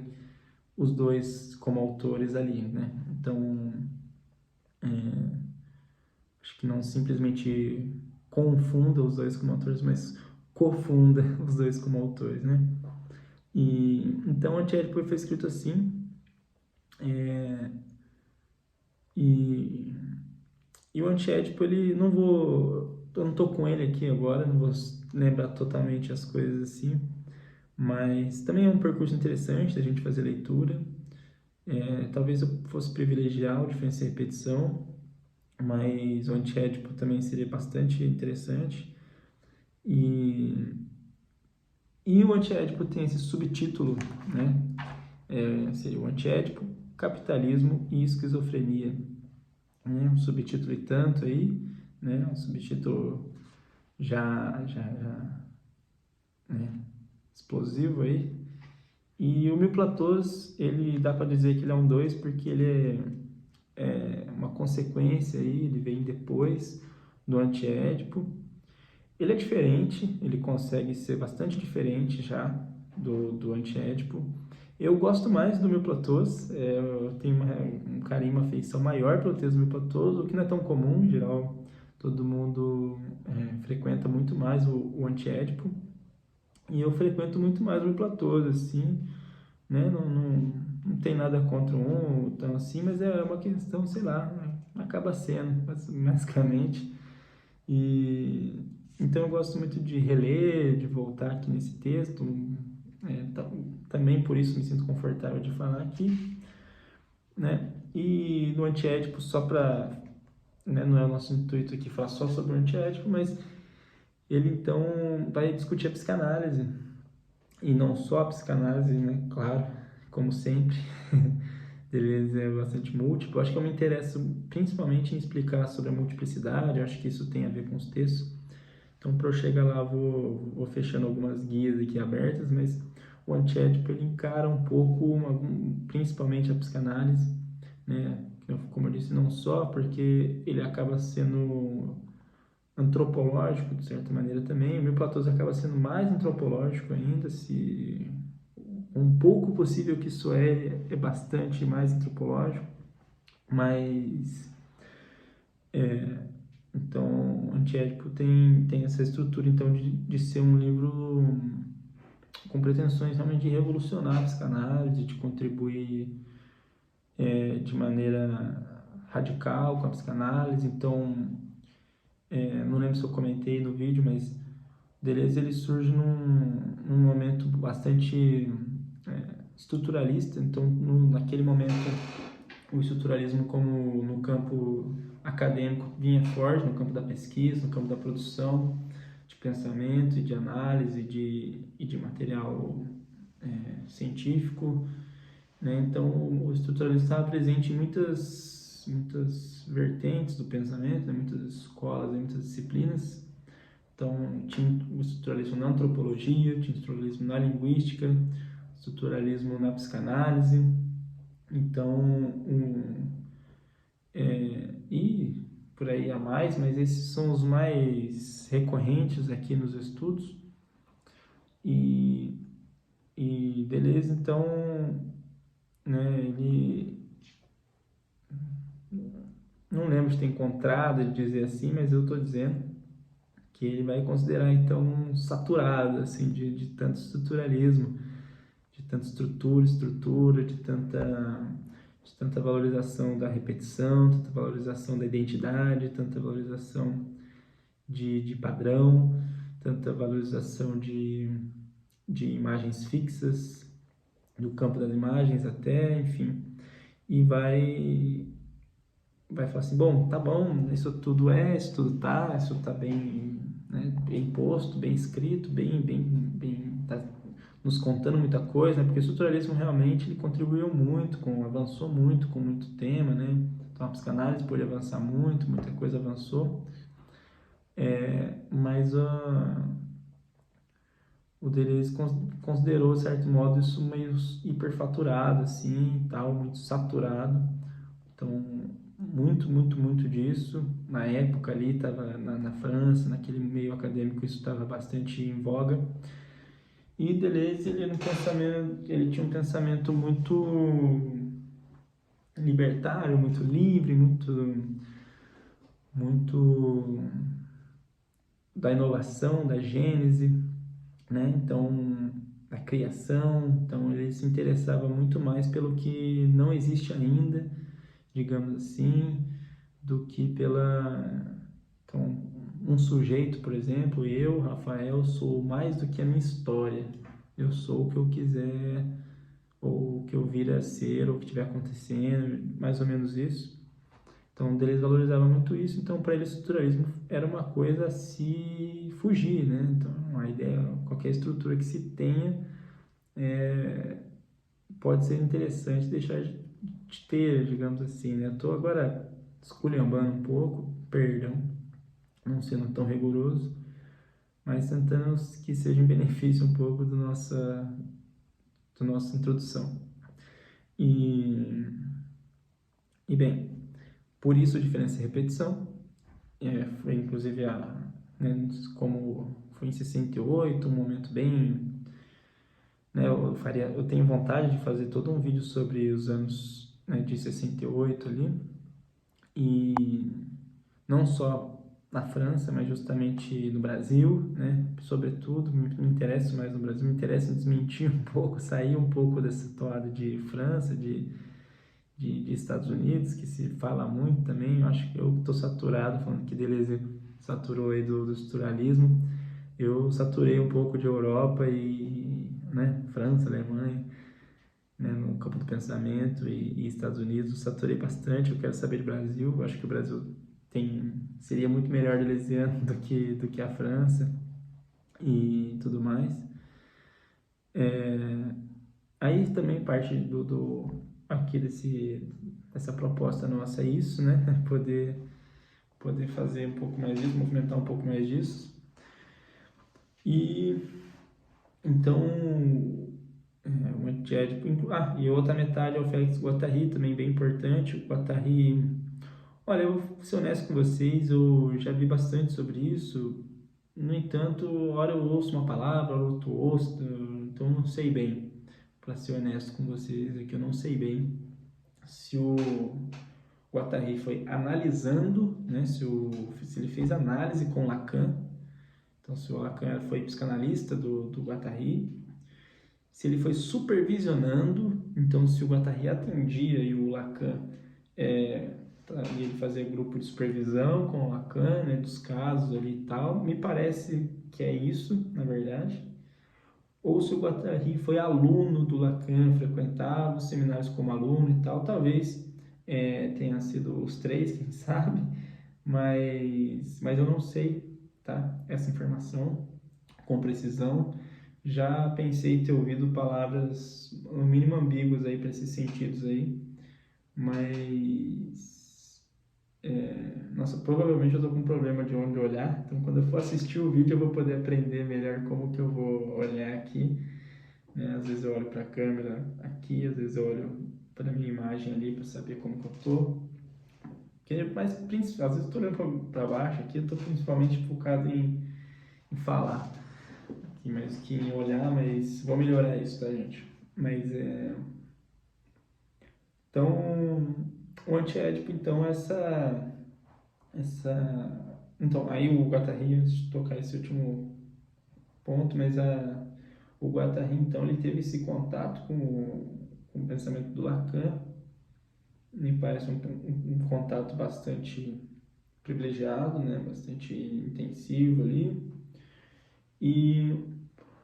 os dois como autores ali, né? Então, acho que não simplesmente confunda os dois como autores, mas cofunda os dois como autores, né? E então o Antiédipo foi escrito assim, é, e, e o Antiédipo, ele eu não tô com ele aqui agora, não vou lembrar totalmente as coisas assim, mas também é um percurso interessante da gente fazer leitura. Talvez eu fosse privilegiar o Diferença e Repetição, mas o Antiédipo também seria bastante interessante. E, e o Antiédipo tem esse subtítulo, né? Seria o Antiédipo, Capitalismo e Esquizofrenia. Né? Um subtítulo e tanto aí, né? Um subtítulo já né? Explosivo aí. E o Mil Platôs, ele dá para dizer que ele é um 2 porque ele é uma consequência aí, ele vem depois do Antiédipo. Ele é diferente, ele consegue ser bastante diferente já do Antiédipo. Eu gosto mais do Mil Platôs, eu tenho um carinho, uma afeição maior pelo texto do Mil Platôs, o que não é tão comum, em geral. todo mundo frequenta muito mais o antiédipo, e eu frequento muito mais o Platô, assim, né? Não tem nada contra um, então assim, mas é uma questão, sei lá, acaba sendo, basicamente. E então eu gosto muito de reler, de voltar aqui nesse texto, também por isso me sinto confortável de falar aqui, né? E no antiédipo, só para, né, não é o nosso intuito aqui falar só sobre o antiédipo, mas ele então vai discutir a psicanálise, e não só a psicanálise, né? Claro, como sempre. Deles é bastante múltiplo. Acho que eu me interesso principalmente em explicar sobre a multiplicidade, acho que isso tem a ver com os textos. Então, para eu chegar lá, vou fechando algumas guias aqui abertas, mas o antiédipo ele encara um pouco, principalmente a psicanálise, né? Como eu disse, não só porque ele acaba sendo antropológico, de certa maneira também, o Mil Platôs acaba sendo mais antropológico ainda, se um pouco possível que isso é bastante mais antropológico, mas então Antiédipo tem essa estrutura então de ser um livro com pretensões realmente de revolucionar a psicanálise, de contribuir de maneira radical com a psicanálise. Então não lembro se eu comentei no vídeo, mas Deleuze ele surge num momento bastante estruturalista. Então naquele momento o estruturalismo como no campo acadêmico vinha forte, no campo da pesquisa, no campo da produção de pensamento e de análise e de material científico, né? Então o estruturalismo estava presente em muitas vertentes do pensamento, né? Muitas escolas, muitas disciplinas. Então tinha o estruturalismo na antropologia, tinha o estruturalismo na linguística, o estruturalismo na psicanálise. Então e por aí a mais, mas esses são os mais recorrentes aqui nos estudos. E, Deleuze, então, né, ele não lembro de ter encontrado ele dizer assim, mas eu estou dizendo que ele vai considerar então saturado assim de tanto estruturalismo, de tanta estrutura, de tanta valorização da repetição, tanta valorização da identidade, tanta valorização de padrão, tanta valorização de imagens fixas, do campo das imagens até, enfim, e vai falar assim, bom, tá bom, isso tudo tá, isso tá bem, né, bem posto, bem escrito, tá nos contando muita coisa, né, porque o estruturalismo realmente ele contribuiu muito, avançou muito com muito tema, né, então a psicanálise pôde avançar muito, muita coisa avançou, mas o Deleuze considerou, de certo modo, isso meio hiperfaturado, assim, tal, muito saturado. Então, muito disso. Na época ali, estava na França, naquele meio acadêmico, isso estava bastante em voga. E Deleuze, ele tinha um pensamento muito libertário, muito livre, muito da inovação, da gênese, né? Então, da criação. Então, ele se interessava muito mais pelo que não existe ainda, digamos assim, do que pela... Então, um sujeito, por exemplo, eu, Rafael, sou mais do que a minha história. Eu sou o que eu quiser, ou o que eu vir a ser, ou o que estiver acontecendo, mais ou menos isso. Então, Deleuze valorizava muito isso. Então, para ele, o estruturalismo era uma coisa a se fugir, né? Então, a ideia, qualquer estrutura que se tenha, pode ser interessante deixar de ter, digamos assim, né? Estou agora esculhambando um pouco, perdão, não sendo tão rigoroso, mas tentando que seja em benefício um pouco da nossa introdução. E bem, por isso a diferença e repetição, foi inclusive né, como foi em 68, um momento bem, né, eu tenho vontade de fazer todo um vídeo sobre os anos, né, de 68 ali, e não só na França, mas justamente no Brasil, né? Sobretudo, me interesso mais no Brasil, me interessa em desmentir um pouco, sair um pouco dessa toada de França, de Estados Unidos, que se fala muito também. Eu acho que eu estou saturado, falando que Deleuze saturou aí do estruturalismo. Eu saturei um pouco de Europa e, né, França, Alemanha, né, no campo do pensamento e Estados Unidos. Eu saturei bastante. Eu quero saber de Brasil. Eu acho que o Brasil seria muito melhor deleuziano do que a França e tudo mais. Aí também parte aqui dessa proposta nossa é isso, né? Poder fazer um pouco mais disso, movimentar um pouco mais disso. E então, o antiédipo. E outra metade é o Félix Guattari, também bem importante. O Guattari, olha, eu vou ser honesto com vocês, eu já vi bastante sobre isso. No entanto, hora eu ouço uma palavra, hora eu ouço, então não sei bem. Para ser honesto com vocês, é que eu não sei bem se o Guattari foi analisando, né, se ele fez análise com Lacan. Então, se o Lacan foi psicanalista do Guattari, se ele foi supervisionando, então se o Guattari atendia e o Lacan, ele fazia grupo de supervisão com o Lacan, né, dos casos ali e tal, me parece que é isso, na verdade. Ou se o Guattari foi aluno do Lacan, frequentava os seminários como aluno e tal, talvez tenha sido os três, quem sabe, mas eu não sei, tá? Essa informação com precisão. Já pensei em ter ouvido palavras no mínimo ambíguas aí para esses sentidos aí, mas nossa, provavelmente eu tô com um problema de onde olhar, então quando eu for assistir o vídeo eu vou poder aprender melhor como que eu vou olhar aqui, né? Às vezes eu olho para a câmera aqui, às vezes eu olho para minha imagem ali para saber como que eu tô. Mas às vezes eu estou olhando para baixo aqui, eu estou principalmente focado em falar aqui, mais que em olhar, mas vou melhorar isso, tá, gente? Mas então, o antiédipo, então, então, aí o Guattari, antes de tocar esse último ponto, o Guattari, então, ele teve esse contato com o pensamento do Lacan, me parece um contato bastante privilegiado, né, bastante intensivo ali, e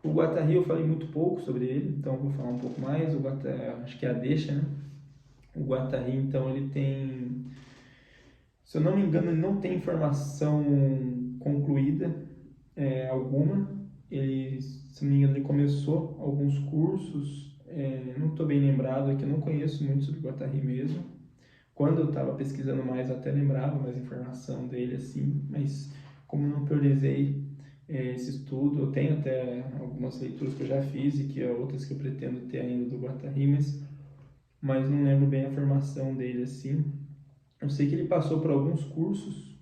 o Guattari eu falei muito pouco sobre ele, então vou falar um pouco mais. O Guattari, acho que é a deixa, né? O Guattari, então, ele tem, se eu não me engano, ele não tem formação concluída alguma. Ele, se não me engano, ele começou alguns cursos, não estou bem lembrado aqui, eu não conheço muito sobre o Guattari mesmo. Quando eu estava pesquisando mais, eu até lembrava mais informação dele, assim, mas como não priorizei esse estudo, eu tenho até algumas leituras que eu já fiz e outras que eu pretendo ter ainda do Guattari, mas não lembro bem a formação dele, assim. Eu sei que ele passou por alguns cursos,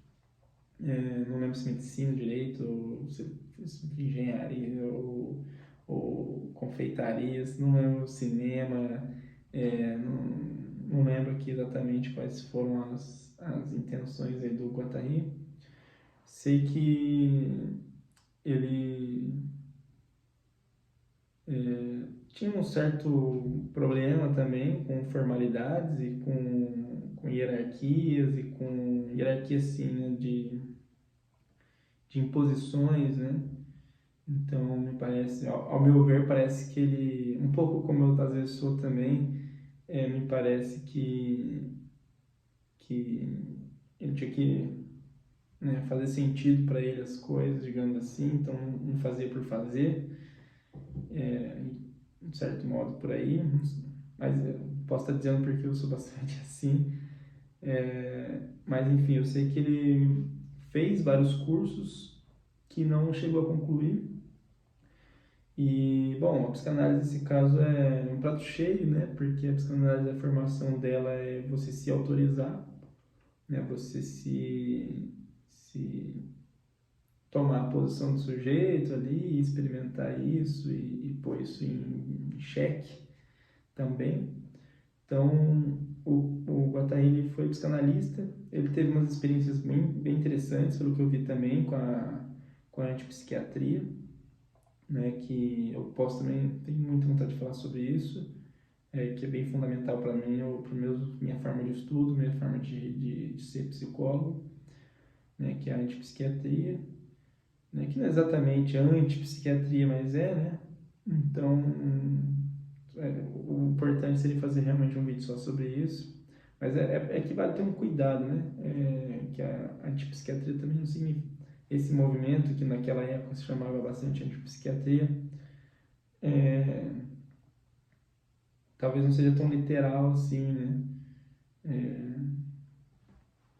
não lembro se medicina, direito, ou se engenharia, ou confeitarias, não lembro, cinema, não lembro aqui exatamente quais foram as intenções aí do Guattari. Sei que ele tinha um certo problema também com formalidades e com hierarquias e com hierarquia assim, né, de imposições, né? Então, me parece, ao meu ver, parece que ele, um pouco como eu às vezes sou também, me parece que ele tinha que, né, fazer sentido para ele as coisas, digamos assim, então não fazia por fazer, de certo modo por aí, mas eu posso estar dizendo porque eu sou bastante assim, mas enfim, eu sei que ele fez vários cursos que não chegou a concluir. E, bom, a psicanálise nesse caso é um prato cheio, né? Porque a psicanálise, a formação dela é você se autorizar, né? Você se tomar a posição do sujeito ali, experimentar isso e pôr isso em xeque também. Então, o Guattari ele foi psicanalista, ele teve umas experiências bem interessantes, pelo que eu vi também, com a antipsiquiatria, né, que eu posso também, tenho muita vontade de falar sobre isso, que é bem fundamental para mim, para minha forma de estudo, minha forma de ser psicólogo, né, que é a antipsiquiatria, né, que não é exatamente antipsiquiatria, mas né? Então, o importante seria fazer realmente um vídeo só sobre isso. Mas é que vale ter um cuidado, né? Que a antipsiquiatria também não significa. Esse movimento, que naquela época se chamava bastante antipsiquiatria, é, talvez não seja tão literal assim, né?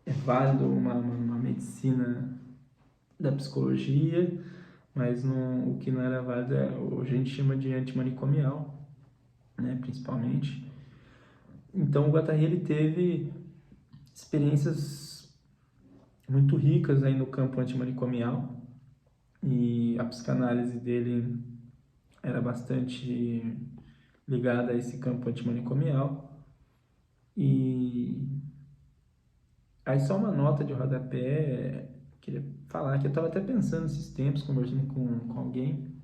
É válido uma medicina da psicologia, mas o que não era válido hoje a gente chama de antimanicomial, né? Principalmente. Então o Guattari ele teve experiências muito ricas aí no campo antimanicomial e a psicanálise dele era bastante ligada a esse campo antimanicomial. E aí só uma nota de rodapé, queria falar que eu estava até pensando esses tempos, conversando com alguém,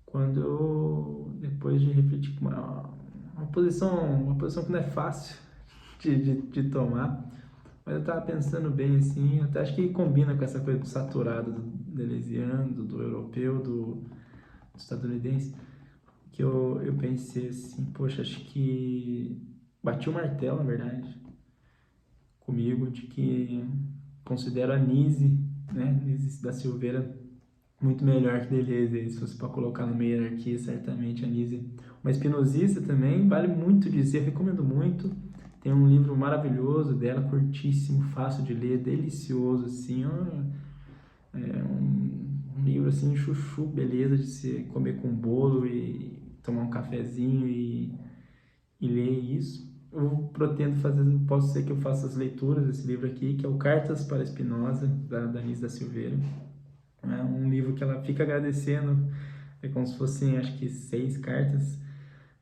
quando eu, depois de refletir com uma posição que não é fácil de tomar, mas eu estava pensando bem assim, até acho que combina com essa coisa do saturado, do deleuziano, do europeu, do estadunidense, que eu pensei assim, poxa, acho que bati o martelo, na verdade, comigo, de que considero a Nise, né, Nise da Silveira, muito melhor que Deleuze, se fosse para colocar numa hierarquia, certamente a Nise. Uma espinosista também, vale muito dizer, recomendo muito. Tem um livro maravilhoso dela, curtíssimo, fácil de ler, delicioso, assim, um livro assim, chuchu, beleza, de se comer com bolo e tomar um cafezinho e ler isso. Eu pretendo fazer, posso ser que eu faça as leituras desse livro aqui, que é o Cartas para Spinoza, da Anísia da Silveira. É um livro que ela fica agradecendo, é como se fossem, acho que 6 cartas,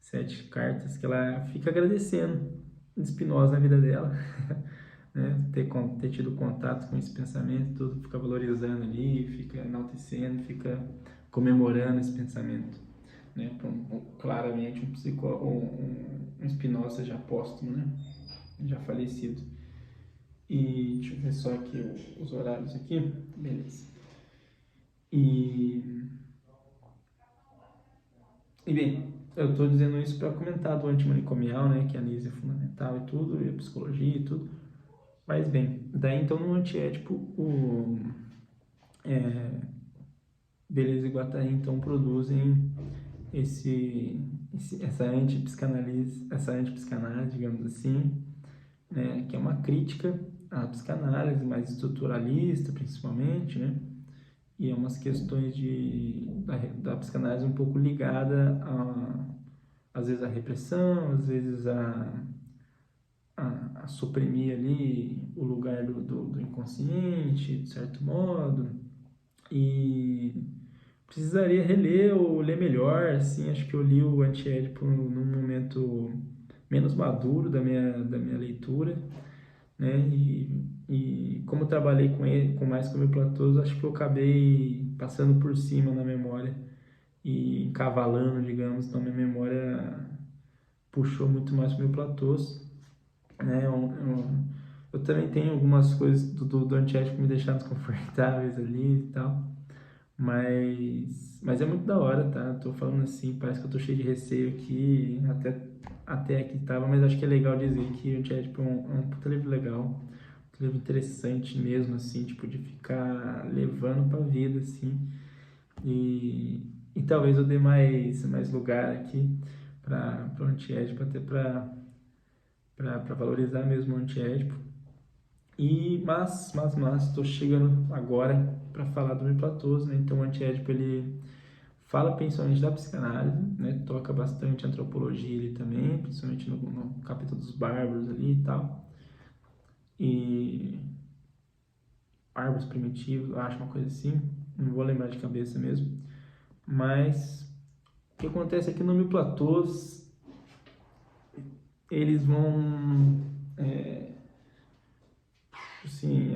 7 cartas, que ela fica agradecendo de Spinoza na vida dela, né? Ter tido contato com esse pensamento, tudo, fica valorizando ali, fica enaltecendo, fica comemorando esse pensamento, né? Claramente um Spinoza já póstumo, né? Já falecido. E deixa eu ver só aqui os horários aqui, beleza. E bem, eu estou dizendo isso para comentar do antimanicomial, né, que a Anísia é fundamental e tudo, e a psicologia e tudo. Mas bem, daí então no antiético, é, Deleuze e Guattari então produzem essa antipsicanálise, digamos assim, né, que é uma crítica à psicanálise mais estruturalista, principalmente, né, e é umas questões da psicanálise um pouco ligada às vezes à repressão, às vezes a suprimir ali o lugar do inconsciente, de certo modo, e precisaria reler ou ler melhor, assim, acho que eu li o Antiédipo num momento menos maduro da minha leitura, né, e como eu trabalhei com ele, mais com o meu Platão, acho que eu acabei passando por cima na memória e encavalando, digamos, então minha memória puxou muito mais para o meu Platão, né? Eu também tenho algumas coisas do antiético que me deixaram desconfortáveis ali e tal, mas é muito da hora, tá? Tô falando assim, parece que eu tô cheio de receio aqui, até aqui tava, mas acho que é legal dizer que o antiético é um puta livro legal, um livro interessante mesmo, assim, tipo, de ficar levando pra vida, assim, e talvez eu dê mais lugar aqui para o antiético, até para valorizar mesmo o antiédipo. Mas, estou chegando agora para falar do Miplatose, né? Então, o antiédipo, ele fala principalmente da psicanálise, né? Toca bastante antropologia ali também, principalmente no capítulo dos bárbaros ali e tal. E bárbaros primitivos, eu acho uma coisa assim, não vou lembrar de cabeça mesmo. Mas o que acontece é que no Miplatose eles vão assim,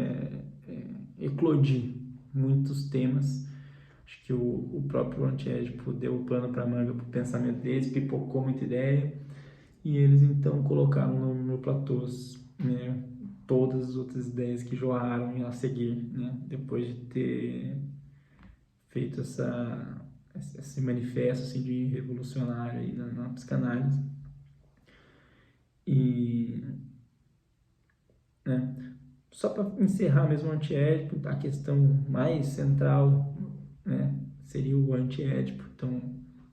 eclodir muitos temas. Acho que o próprio Antiédipo deu o pano para manga para o pensamento deles, pipocou muita ideia, e eles então colocaram no platôs, né, todas as outras ideias que jorraram a seguir, né, depois de ter feito esse manifesto assim, de revolucionário aí na psicanálise. E, né, só para encerrar mesmo o antiédipo, a questão mais central, né, seria o antiédipo. Então,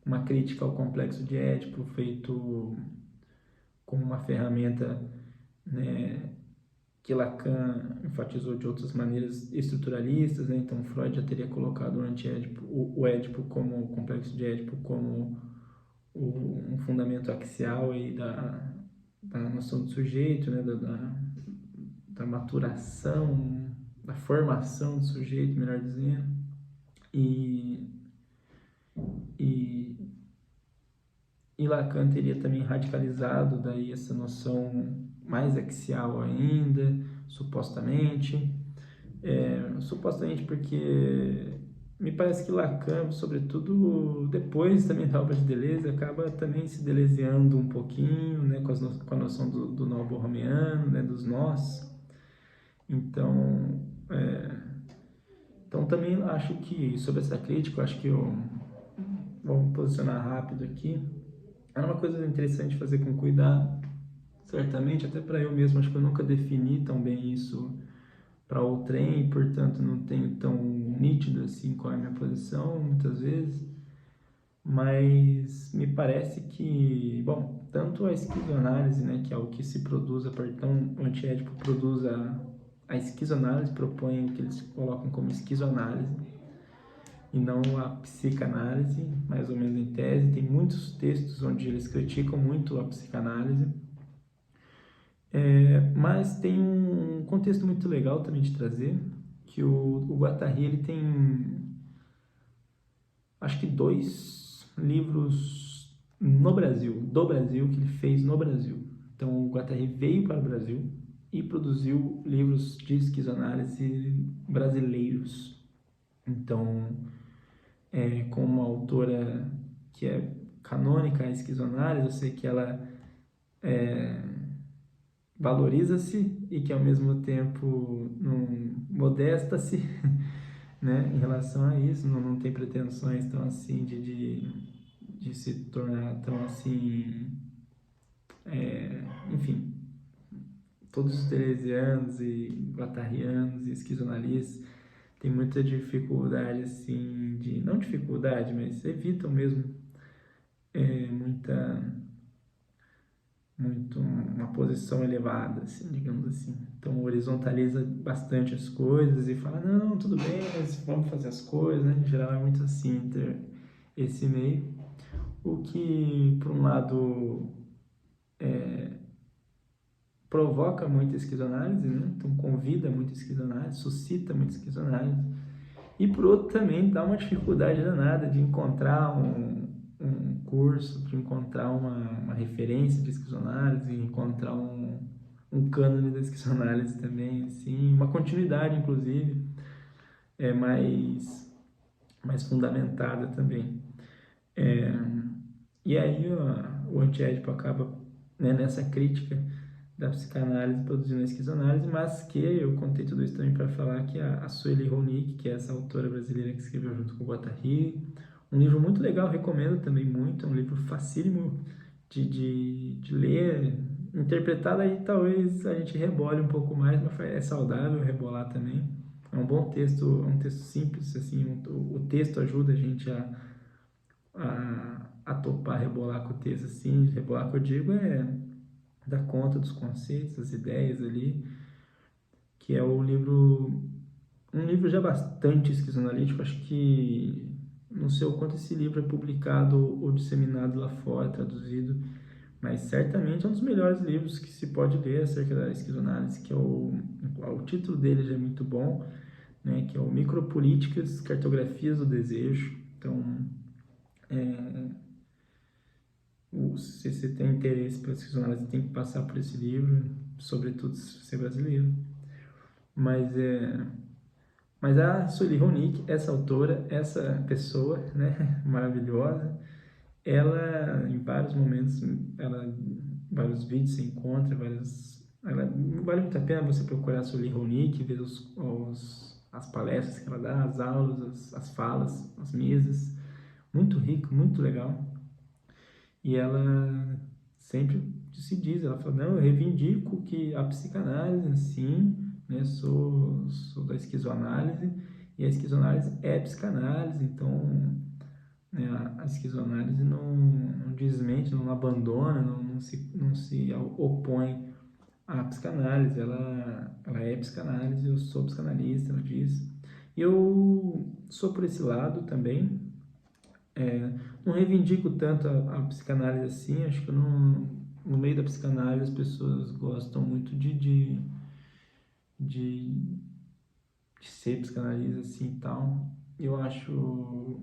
uma crítica ao complexo de Édipo, feito como uma ferramenta, né, que Lacan enfatizou de outras maneiras estruturalistas, né? Então Freud já teria colocado o Édipo como o complexo de Édipo como um fundamento axial aí da noção do sujeito, né? Da maturação, da formação do sujeito, melhor dizendo, e, e, e Lacan teria também radicalizado daí essa noção mais axial ainda, supostamente. Supostamente porque me parece que Lacan, sobretudo depois também da obra de Deleuze, acaba também se deleuzeando um pouquinho, né, com a noção do novo romeano, né, dos nós. Então, então também acho que, sobre essa crítica, eu acho que eu vou me posicionar rápido aqui. Era uma coisa interessante fazer com cuidado, certamente, até para eu mesmo, acho que eu nunca defini tão bem isso para o trem e, portanto, não tenho tão nítido assim qual é a minha posição, muitas vezes, mas me parece que, bom, tanto a esquizoanálise, né, que é o que se produz a partir, então, o antiédipo produz a esquizoanálise, propõe o que eles colocam como esquizoanálise, e não a psicanálise, mais ou menos em tese. Tem muitos textos onde eles criticam muito a psicanálise, mas tem um contexto muito legal também de trazer, que o Guattari ele tem, acho que 2 livros no Brasil, do Brasil, que ele fez no Brasil. Então o Guattari veio para o Brasil e produziu livros de esquizoanálise brasileiros. Então, com uma autora que é canônica a esquizoanálise, eu sei que ela valoriza-se e que ao mesmo tempo não modesta-se, né, em relação a isso, não tem pretensões tão assim de se tornar tão assim, enfim, todos os deleuzianos e guattarianos e esquizoanalistas têm muita dificuldade assim não dificuldade, mas evitam mesmo muita muito uma posição elevada, assim, digamos assim. Então horizontaliza bastante as coisas e fala, não, tudo bem, mas vamos fazer as coisas, né? Em geral é muito assim ter esse meio. O que, por um lado, provoca muita esquizoanálise, né? Então convida muita esquizoanálise, suscita muita esquizoanálise. E por outro também dá uma dificuldade danada de encontrar um curso, de encontrar uma referência de esquizoanálise, encontrar um cânone da esquizoanálise também, assim, uma continuidade, inclusive, mais fundamentada também. E aí o antiédipo acaba, né, nessa crítica da psicanálise produzindo a esquizoanálise, mas que eu contei tudo isso também para falar que a Sueli Ronick, que é essa autora brasileira que escreveu junto com o Guattari, um livro muito legal, recomendo também muito, é um livro facílimo de ler, interpretado aí talvez a gente rebole um pouco mais, mas é saudável rebolar também. É um bom texto, é um texto simples, assim, o texto ajuda a gente a topar, rebolar com o texto, assim, rebolar que eu digo dar conta dos conceitos, das ideias ali, que é um livro já bastante esquizoanalítico, acho que não sei o quanto esse livro é publicado ou disseminado lá fora, traduzido, mas certamente é um dos melhores livros que se pode ler acerca da esquizoanálise, que o título dele já é muito bom, né, que é o Micropolíticas, Cartografias do Desejo. Então, se você tem interesse pela psicanálise, tem que passar por esse livro, sobretudo se você é brasileiro. Mas a Sully Ronick, essa autora, essa pessoa, né, maravilhosa, ela, em vários momentos, vários vídeos você encontra, vale muito a pena você procurar a Sully Ronick, ver as palestras que ela dá, as aulas, as falas, as mesas. Muito rico, muito legal. E ela sempre se diz, ela fala, não, eu reivindico que a psicanálise, sim, né, sou da esquizoanálise, e a esquizoanálise é psicanálise, então, né, a esquizoanálise não desmente, não abandona, não se opõe à psicanálise, ela é psicanálise, eu sou psicanalista, ela diz. E eu sou por esse lado também, não reivindico tanto a psicanálise assim, acho que no meio da psicanálise as pessoas gostam muito de, de ser psicanalista assim e tal. Eu acho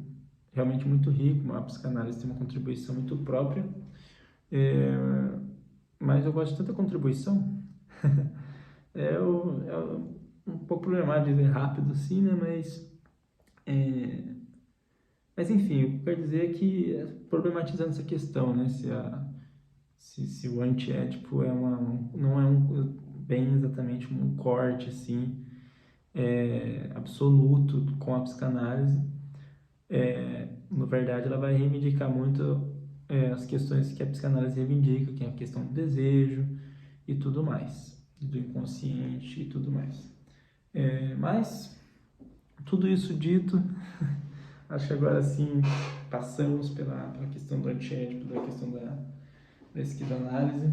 realmente muito rico, a psicanálise tem uma contribuição muito própria, é, mas eu gosto de tanta contribuição, é um pouco problemático dizer rápido assim, né, é, mas enfim, o que eu quero dizer é que problematizando essa questão, né, se o antiédipo não é bem exatamente um corte assim, absoluto com a psicanálise, na verdade ela vai reivindicar muito as questões que a psicanálise reivindica, que é a questão do desejo e tudo mais, do inconsciente e tudo mais. Mas, tudo isso dito, acho que agora sim passamos pela questão do antiédipo, da questão da esquizoanálise.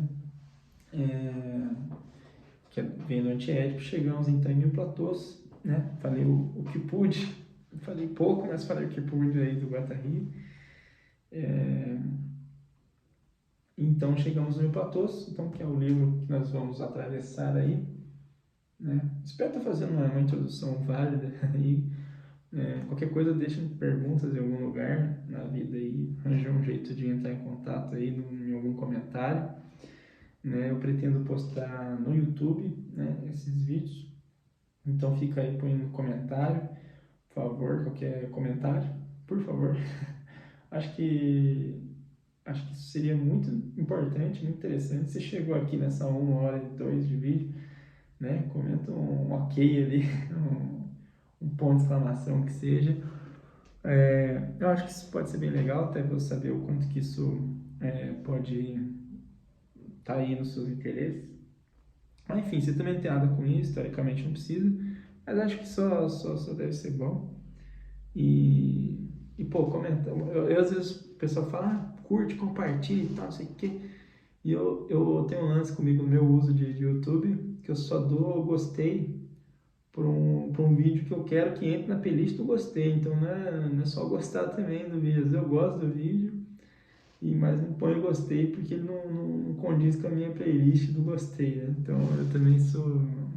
Que vem do antiédipo, chegamos então em Mil Platôs, né? Falei o que pude, falei pouco, mas falei o que pude aí do Guattari. Então chegamos no Mil Platôs, então, que é o livro que nós vamos atravessar aí, né? Espero estar fazendo uma introdução válida aí. Qualquer coisa deixa perguntas em algum lugar na vida aí, arranjar um jeito de entrar em contato aí em algum comentário. Né? Eu pretendo postar no YouTube, né, esses vídeos. Então fica aí, põe no comentário, por favor, qualquer comentário, por favor. Acho que isso seria muito importante, muito interessante. Você chegou aqui nessa 1 hora e 2 de vídeo, né? Comenta um ok ali, um ponto de exclamação que seja. Eu acho que isso pode ser bem legal, até para eu saber o quanto que isso pode estar aí nos seus interesses. Mas enfim, você também não tem nada com isso, teoricamente não precisa, mas acho que só deve ser bom. E pô, comenta. Às vezes o pessoal fala, curte, compartilha e tal, não sei o quê. E eu tenho um lance comigo no meu uso de YouTube, que eu só dou gostei por um vídeo que eu quero que entre na playlist do gostei. Então não é só gostar também do vídeo. Às vezes eu gosto do vídeo, mas não ponho gostei porque ele não condiz com a minha playlist do gostei, né? Então eu também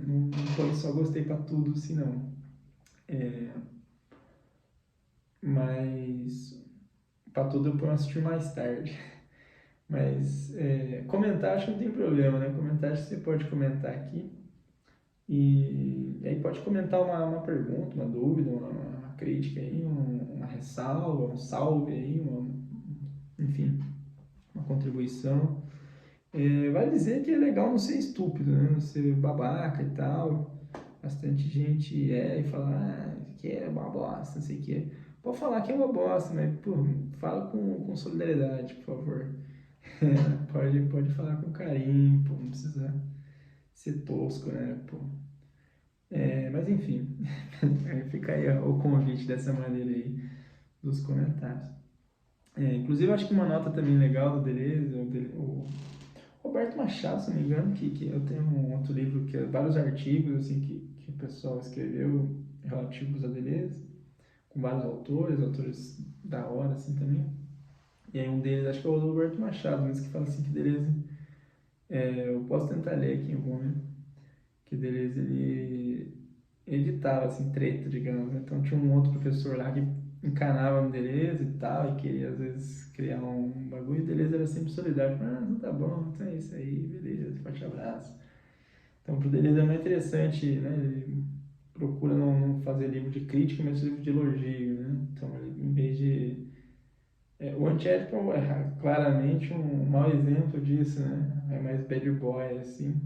não ponho só gostei pra tudo, assim não. Mas pra tudo eu ponho assistir mais tarde. Mas comentar acho que não tem problema, né? Comentar acho que você pode comentar aqui. E aí pode comentar uma pergunta, uma dúvida, uma crítica aí, uma ressalva, um salve aí, enfim, uma contribuição. Vale dizer que é legal não ser estúpido, né? Não ser babaca e tal. Bastante gente e fala, isso aqui é uma bosta, não sei o que. Pode falar que é uma bosta, mas pô, fala com solidariedade, por favor. Pode falar com carinho, pô, não precisa ser tosco, né, pô. Mas enfim, fica aí o convite dessa maneira aí dos comentários. Inclusive, acho que uma nota também legal do Deleuze, o Roberto Machado, se não me engano, que eu tenho um outro livro que é vários artigos assim, que o pessoal escreveu relativos a Deleuze, com vários autores da hora assim também. E aí um deles, acho que é o Roberto Machado, mas que fala assim que Deleuze, eu posso tentar ler aqui em algum momento, que Deleuze ele evitava assim treta, digamos, né? Então tinha um outro professor lá que encanava no Deleuze e tal, e queria às vezes criar um bagulho, e o Deleuze era sempre solidário. Não tá bom, então é isso aí, beleza, forte abraço. Então pro Deleuze é muito interessante, né? Ele procura não fazer livro de crítica, mas livro de elogio, né? Então ele, em vez de... o antiético é claramente um mau exemplo disso, né? É mais bad boy, assim,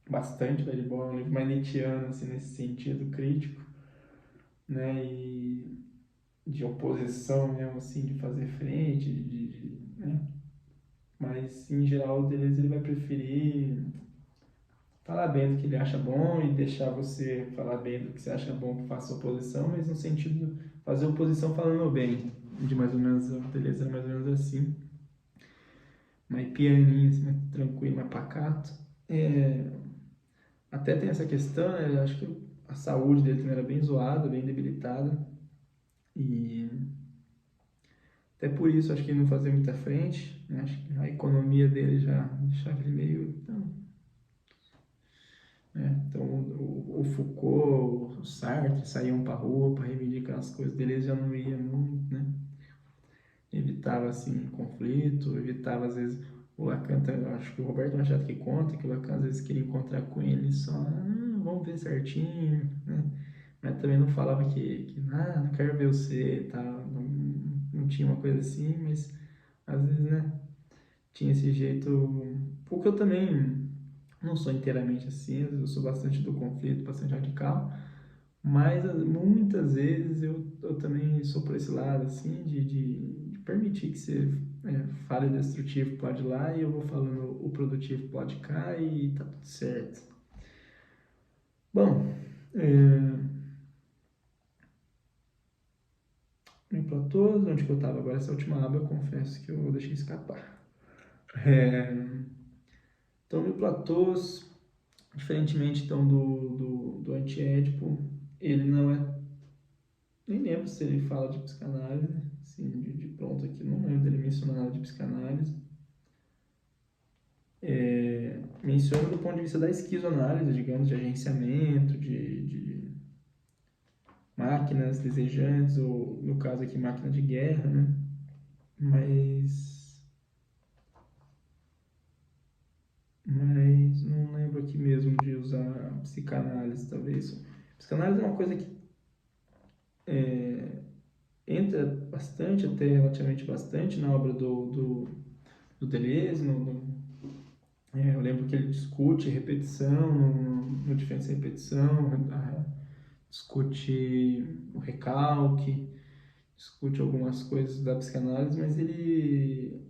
bastante bad boy, é um livro mais nietzschiano, assim, nesse sentido crítico, né? E de oposição mesmo, assim, de fazer frente, né? Mas, em geral, o Deleuze ele vai preferir falar bem do que ele acha bom e deixar você falar bem do que você acha bom que faça oposição, mas no sentido de fazer oposição falando bem. De mais ou menos, o Deleuze é mais ou menos assim. Mais pianinho, assim, mais tranquilo, mais pacato. É, até tem essa questão, né? Eu acho que a saúde dele também era bem zoada, bem debilitada. E até por isso acho que ele não fazia muita frente, né? Acho que a economia dele já deixava ele meio. Não, né? Então o Foucault, o Sartre saíam para rua para reivindicar as coisas dele, ele já não ia muito, né? Evitava assim conflito, evitava às vezes o Lacan, acho que o Roberto Machado que conta que o Lacan às vezes queria encontrar com ele só, vamos ver certinho, né? Mas também não falava que não quero ver você e tal, não tinha uma coisa assim, mas às vezes, né, tinha esse jeito, porque eu também não sou inteiramente assim, eu sou bastante do conflito, bastante radical, mas muitas vezes eu também sou por esse lado, assim, de permitir que você fale destrutivo pode ir lá e eu vou falando o produtivo pode cá e tá tudo certo. Bom, no Platô, onde que eu estava agora, essa última aba, eu confesso que eu deixei escapar. Então, no Platôs, diferentemente então do antiédipo, ele não é. Nem lembro se ele fala de psicanálise, assim, de pronto aqui, não lembro dele mencionar nada de psicanálise. Menciona do ponto de vista da esquizoanálise, digamos, de agenciamento, de máquinas desejantes, ou no caso aqui, máquina de guerra, né? Mas não lembro aqui mesmo de usar psicanálise, talvez. Psicanálise é uma coisa que entra bastante, até relativamente bastante, na obra do Deleuze. Eu lembro que ele discute repetição, no Diferença e Repetição, discute o recalque, discute algumas coisas da psicanálise, mas ele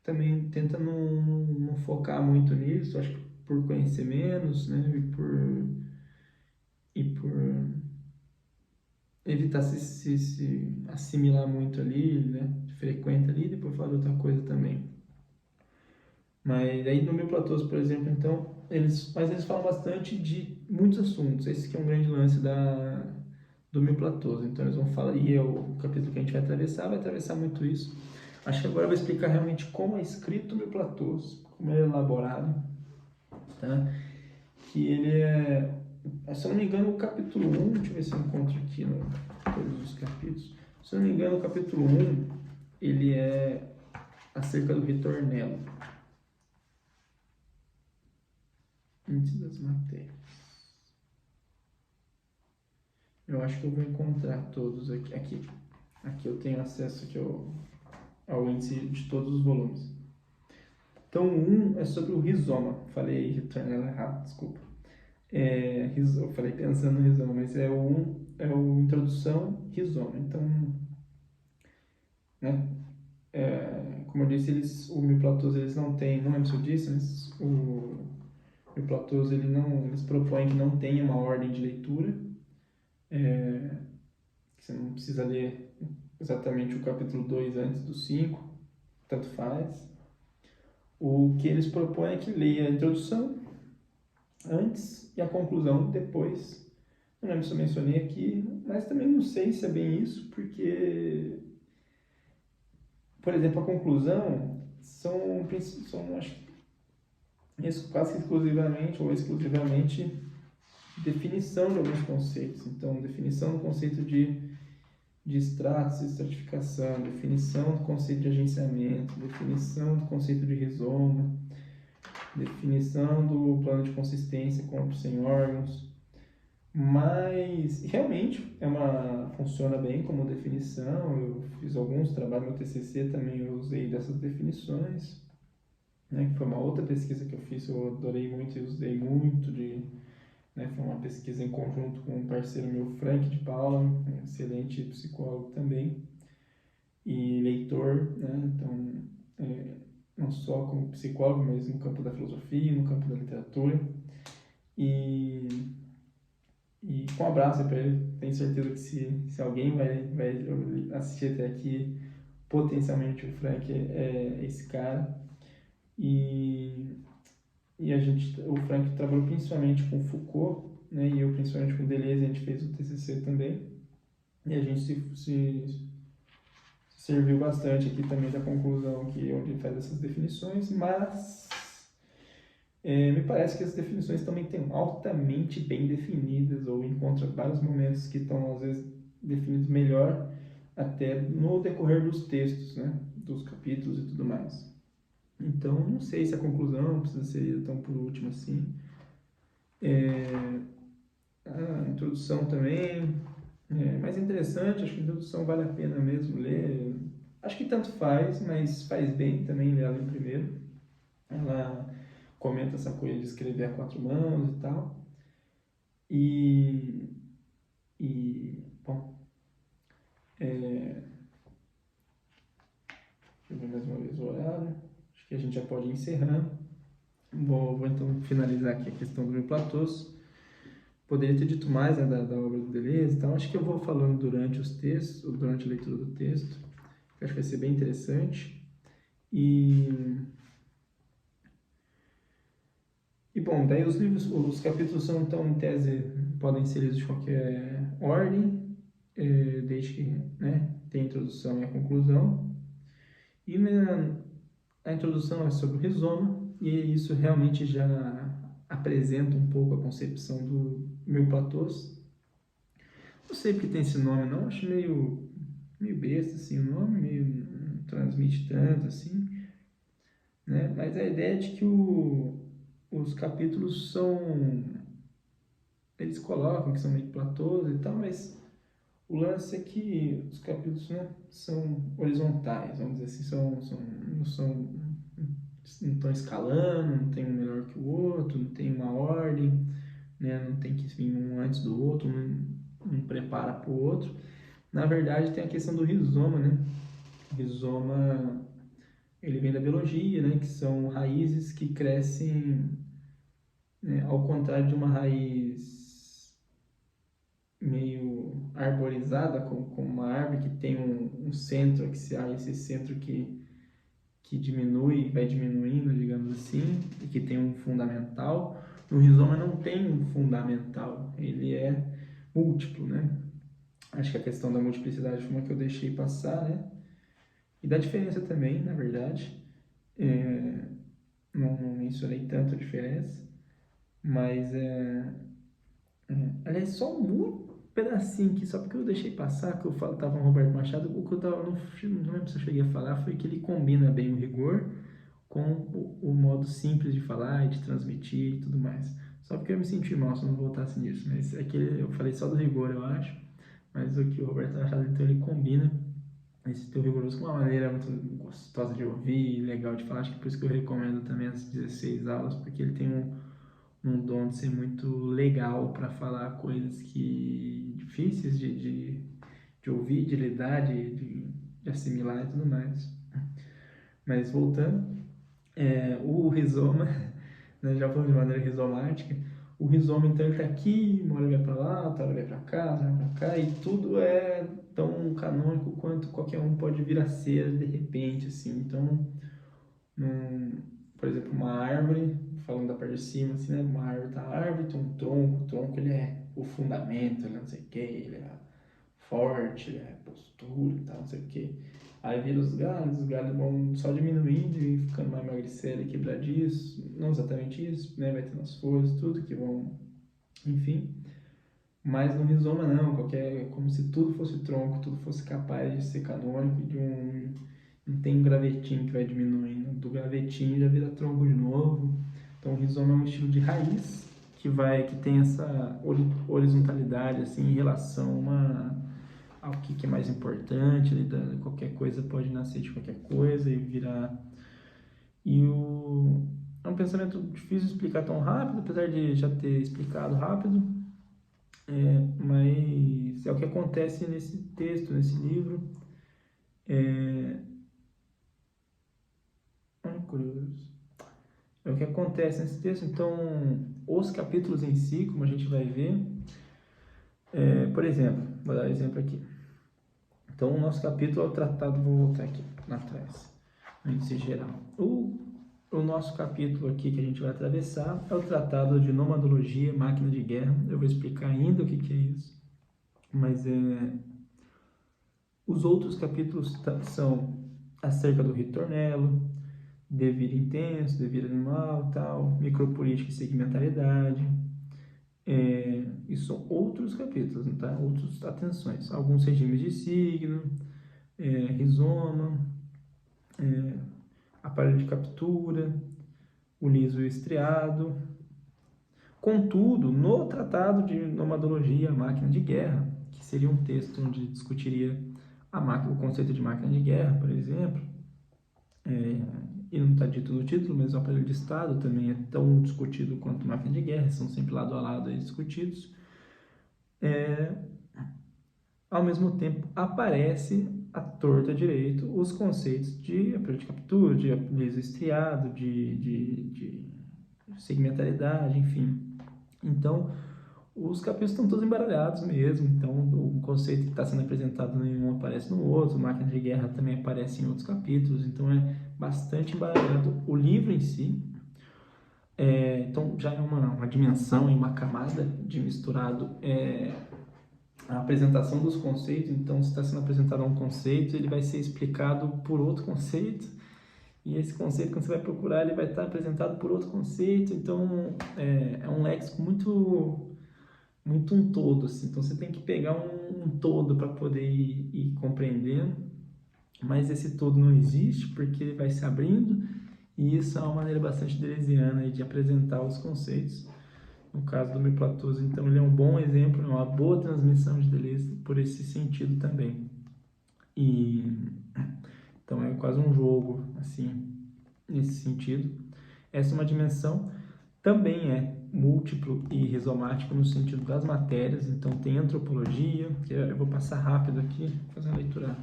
também tenta não focar muito nisso, acho que por conhecer menos, né, e por evitar se assimilar muito ali, né, frequenta ali, e depois falar de outra coisa também. Mas aí no meu Platôs, por exemplo, então, eles falam bastante de muitos assuntos, esse que é um grande lance do meu Platôs, então eles vão falar, e é o capítulo que a gente vai atravessar muito isso. Acho que agora eu vou explicar realmente como é escrito o meu Platôs, como é elaborado, tá? Que ele se eu não me engano, o capítulo 1, deixa eu ver se eu encontro aqui no todos os capítulos. Se eu não me engano, o capítulo 1, ele é acerca do ritornelo. Índice das matérias. Eu acho que eu vou encontrar todos aqui. Aqui eu tenho acesso aqui ao índice de todos os volumes. Então, o 1 é sobre o rizoma. Falei ritornelo errado, desculpa. Eu falei pensando no rizoma, mas é o introdução rizoma. Então, né, como eu disse, o Miplatos eles não tem, não lembro se eu disse, mas o Miplatos eles propõem que não tenha uma ordem de leitura, que você não precisa ler exatamente o capítulo 2 antes do 5, tanto faz. O que eles propõem é que leia a introdução antes e a conclusão depois. Não lembro se eu mencionei aqui, mas também não sei se é bem isso, porque, por exemplo, a conclusão são acho que quase exclusivamente ou exclusivamente definição de alguns conceitos. Então, definição do conceito de de extratos e estratificação, definição do conceito de agenciamento, definição do conceito de rizoma, definição do plano de consistência corpo sem órgãos, mas realmente funciona bem como definição. Eu fiz alguns trabalhos no TCC também, eu usei dessas definições, né, que foi uma outra pesquisa que eu fiz, eu adorei muito e usei muito né, foi uma pesquisa em conjunto com um parceiro meu, Frank de Paula, um excelente psicólogo também e leitor, né, então não só como psicólogo, mas no campo da filosofia, no campo da literatura. E com um abraço para ele, tenho certeza que se alguém vai assistir até aqui, potencialmente o Frank é esse cara. E o Frank trabalhou principalmente com Foucault, né, e eu principalmente com Deleuze, a gente fez o TCC também, e a gente se serviu bastante aqui também da conclusão que onde ele faz essas definições, mas me parece que as definições também estão altamente bem definidas, ou encontra vários momentos que estão às vezes definidos melhor até no decorrer dos textos, né, dos capítulos e tudo mais. Então, não sei se a conclusão precisa ser tão por último assim. A introdução também é mais interessante, acho que a introdução vale a pena mesmo ler. Acho que tanto faz, mas faz bem também ler ela em primeiro. Ela comenta essa coisa de escrever a quatro mãos e tal. Bom, deixa eu ver mais uma vez o horário. Acho que a gente já pode ir encerrando. Vou então finalizar aqui a questão do Mil Platôs. Poderia ter dito mais, né, da obra do Deleuze e tal. Acho que eu vou falando durante os textos, ou durante a leitura do texto. Acho que vai ser bem interessante. E bom, daí os capítulos são, então, em tese, podem ser lidos de qualquer ordem, desde que, né, tenha a introdução e a conclusão. E a introdução é sobre o rizoma, e isso realmente já apresenta um pouco a concepção do Mil Platôs. Não sei porque tem esse nome, não, acho meio besta, assim, o nome, meio não transmite tanto, assim, né? Mas a ideia é de que os capítulos eles colocam que são meio platôs e tal, mas o lance é que os capítulos, né, são horizontais, vamos dizer assim, não estão escalando, não tem um melhor que o outro, não tem uma ordem, né, não tem que vir um antes do outro, um prepara para o outro. Na verdade, tem a questão do rizoma, né? O rizoma, ele vem da biologia, né, que são raízes que crescem, né, ao contrário de uma raiz meio arborizada, como uma árvore que tem um centro axial, esse centro que diminui, vai diminuindo, digamos assim, e que tem um fundamental. O rizoma não tem um fundamental, ele é múltiplo, né? Acho que a questão da multiplicidade foi uma que eu deixei passar, né? E da diferença também, na verdade. Não mencionei tanto a diferença, mas aliás, só um pedacinho aqui, só porque eu deixei passar, que eu tava no Roberto Machado, o que eu tava, não lembro se eu cheguei a falar, foi que ele combina bem o rigor com o modo simples de falar e de transmitir e tudo mais. Só porque eu me senti mal se eu não voltasse nisso, mas é que eu falei só do rigor, eu acho, mas o que o Roberto Machado, então, ele combina esse teu rigoroso com uma maneira muito gostosa de ouvir e legal de falar. Acho que por isso que eu recomendo também as 16 aulas, porque ele tem um dom de ser muito legal para falar coisas que difíceis de ouvir, de lidar, de assimilar e tudo mais. Mas voltando, o rizoma, né, já falando de maneira rizomática, o rizoma então ele está aqui, uma hora vai para lá, outra hora vai para cá, outra hora vai para cá, e tudo é tão canônico quanto qualquer um pode vir a ser de repente, assim. Então, por exemplo, uma árvore, falando da parte de cima, assim, né? Uma árvore tá, a árvore tem um tronco, o tronco ele é o fundamento, ele não sei o que, ele é forte, ele é postura e tal, não sei o que. Aí vira os galhos vão só diminuindo e ficando mais magricela e quebradiço, não exatamente isso, né? Vai tendo as folhas, tudo que vão, enfim. Mas no rizoma não, como se tudo fosse tronco, tudo fosse capaz de ser canônico, não tem um gravetinho que vai diminuindo. Do gravetinho já vira tronco de novo. Então o rizoma é um estilo de raiz que tem essa horizontalidade assim, em relação ao que é mais importante. Qualquer coisa pode nascer de qualquer coisa e virar. É um pensamento difícil de explicar tão rápido, apesar de já ter explicado rápido. Mas é o que acontece nesse texto, nesse livro. Curioso. É o que acontece nesse texto. Então, os capítulos em si, como a gente vai ver, por exemplo, vou dar um exemplo aqui. Então, o nosso capítulo é o tratado, vou voltar aqui atrás, no índice geral. O nosso capítulo aqui que a gente vai atravessar é o tratado de nomadologia, máquina de guerra. Eu vou explicar ainda o que é isso, mas os outros capítulos são acerca do ritornelo, devir intenso, devir animal, tal, micropolítica e segmentariedade. E são outros capítulos, tá? Outras atenções. Alguns regimes de signo, rizoma, aparelho de captura, o liso e o estriado. Contudo, no Tratado de Nomadologia, a Máquina de Guerra, que seria um texto onde discutiria o conceito de máquina de guerra, por exemplo, e não está dito no título, mas o aparelho de Estado também é tão discutido quanto máquina de guerra, são sempre lado a lado aí discutidos. Ao mesmo tempo, aparece à torta direito os conceitos de aparelho de captura, de liso estriado, de segmentariedade, enfim. Então, os capítulos estão todos embaralhados mesmo, então o conceito que está sendo apresentado em um aparece no outro, máquina de guerra também aparece em outros capítulos, então é bastante embaralhado. O livro em si, então já é uma dimensão e uma camada de misturado, a apresentação dos conceitos. Então, se está sendo apresentado um conceito, ele vai ser explicado por outro conceito, e esse conceito, quando você vai procurar, ele vai estar apresentado por outro conceito. Então, é um léxico muito um todo, assim. Então você tem que pegar um todo para poder ir compreendendo, mas esse todo não existe porque ele vai se abrindo, e isso é uma maneira bastante deleuziana de apresentar os conceitos. No caso do Miplatoso, então, ele é um bom exemplo, é uma boa transmissão de Deleuze por esse sentido também. Então é quase um jogo, assim, nesse sentido. Essa é uma dimensão. Também é múltiplo e rizomático no sentido das matérias, então tem antropologia, que eu vou passar rápido aqui, fazer uma leitura.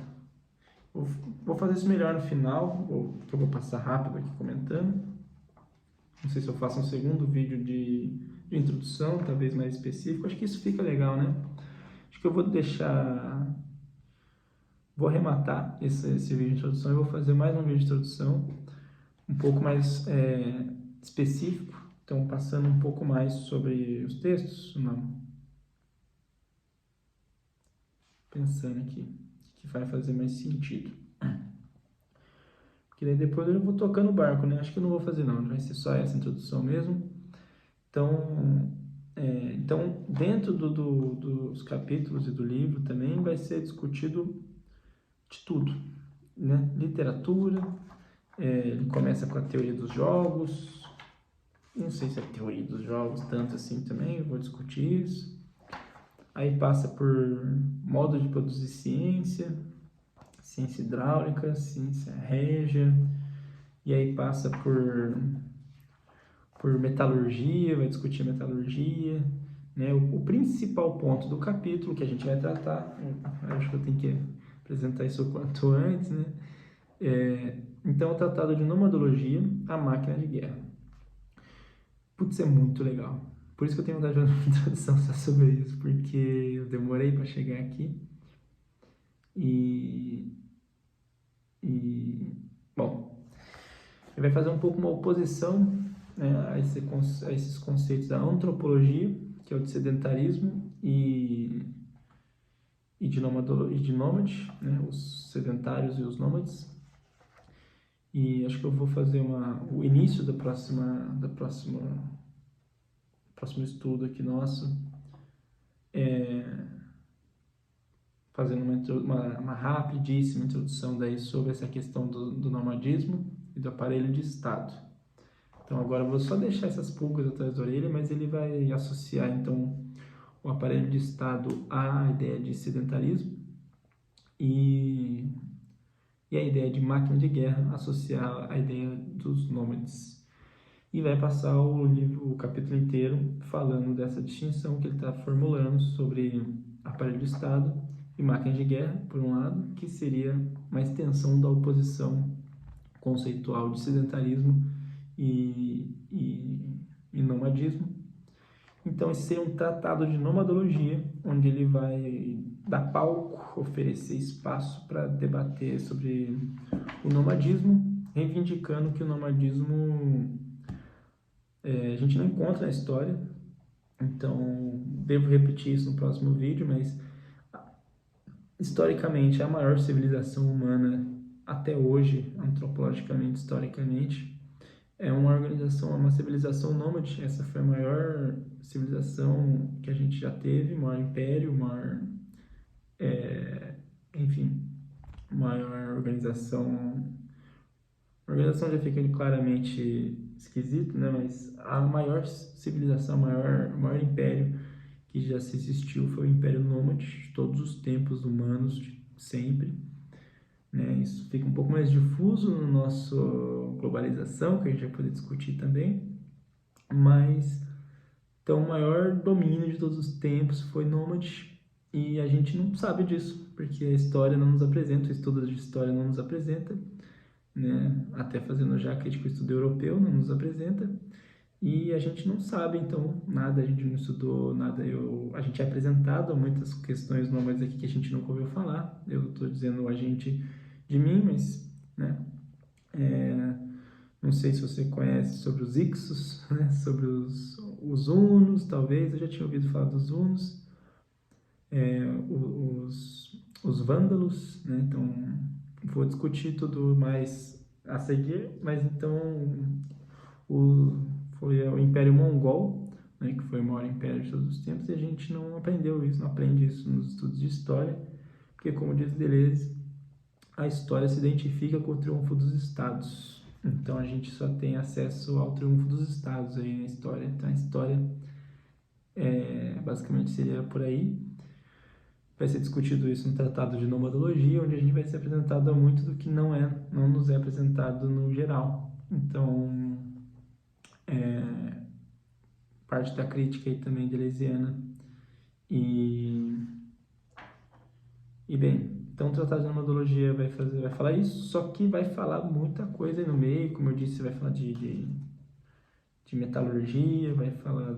Vou fazer isso melhor no final, que eu vou passar rápido aqui comentando. Não sei se eu faço um segundo vídeo de introdução, talvez mais específico. Acho que isso fica legal, né? Acho que eu vou arrematar esse vídeo de introdução e vou fazer mais um vídeo de introdução um pouco mais específico. Então, passando um pouco mais sobre os textos, não. Pensando aqui, que vai fazer mais sentido. Porque daí depois eu vou tocando o barco, né? Acho que eu não vou fazer não, vai ser só essa introdução mesmo. Então dentro dos capítulos e do livro também vai ser discutido de tudo, né? Literatura, ele começa com a teoria dos jogos, não sei se é a teoria dos jogos tanto assim também, eu vou discutir isso. Aí passa por modo de produzir ciência hidráulica, ciência régia, e aí passa por metalurgia, vai discutir metalurgia, né? O principal ponto do capítulo que a gente vai tratar, acho que eu tenho que apresentar isso o quanto antes, né? Então, o tratado de nomadologia, a máquina de guerra. Putz, é muito legal. Por isso que eu tenho vontade de fazer uma introdução só sobre isso, porque eu demorei para chegar aqui. Bom, ele vai fazer um pouco uma oposição, né, a esses conceitos da antropologia, que é o de sedentarismo e de nômade, né, os sedentários e os nômades. E acho que eu vou fazer o início do próximo estudo aqui nosso fazendo uma rapidíssima introdução daí sobre essa questão do nomadismo e do aparelho de Estado. Então agora eu vou só deixar essas pulgas atrás da orelha, mas ele vai associar então o aparelho de Estado à ideia de sedentarismo e a ideia de máquina de guerra associar à ideia dos nômades. E vai passar o capítulo inteiro falando dessa distinção que ele está formulando sobre aparelho de Estado e máquina de guerra, por um lado, que seria uma extensão da oposição conceitual de sedentarismo e nomadismo. Então, esse seria um tratado de nomadologia, onde ele vai dar palco, oferecer espaço para debater sobre o nomadismo, reivindicando que o nomadismo a gente não encontra na história. Então, devo repetir isso no próximo vídeo, mas historicamente, a maior civilização humana até hoje, antropologicamente, historicamente, é uma organização, uma civilização nômade. Essa foi a maior civilização que a gente já teve, maior império, maior, enfim, maior organização. A organização já fica claramente esquisito, né? Mas a maior civilização, o maior império que já se existiu foi o Império Nômade, de todos os tempos humanos, de sempre. Né? Isso fica um pouco mais difuso no nosso globalização, que a gente vai poder discutir também, mas então o maior domínio de todos os tempos foi nômade e a gente não sabe disso, porque a história não nos apresenta, o estudo de história não nos apresenta, né? Até fazendo já crítica ao estudo europeu, não nos apresenta, e a gente não sabe, então, nada, a gente não estudou nada, a gente é apresentado a muitas questões nômades aqui que a gente nunca ouviu falar, eu estou dizendo a gente de mim, mas, né, não sei se você conhece sobre os Ixos, né, sobre os Hunos, talvez, eu já tinha ouvido falar dos Hunos, os Vândalos, né, então vou discutir tudo mais a seguir, mas então foi o Império Mongol, né, que foi o maior império de todos os tempos, e a gente não aprendeu isso, não aprende isso nos estudos de história, porque, como diz Deleuze, a história se identifica com o triunfo dos estados. Então a gente só tem acesso ao triunfo dos estados aí na história. Então a história basicamente seria por aí. Vai ser discutido isso no Tratado de Nomadologia, onde a gente vai ser apresentado a muito do que não nos é apresentado no geral. Então, parte da crítica aí também deleuziana. E bem, então o Tratado de Nomadologia vai falar isso, só que vai falar muita coisa aí no meio, como eu disse, vai falar de metalurgia, vai falar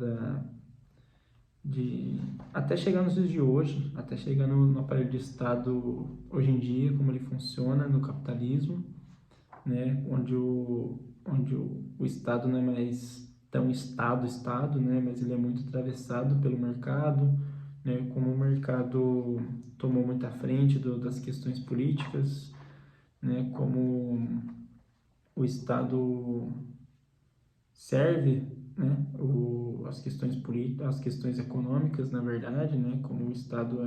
até chegar nos dias de hoje, até chegar no aparelho de Estado hoje em dia, como ele funciona no capitalismo, né, onde o Estado não é mais tão Estado, né, mas ele é muito atravessado pelo mercado, né, como o mercado tomou muita frente das questões políticas, né, como o Estado serve, né, as questões políticas, as questões econômicas, na verdade, né, como o Estado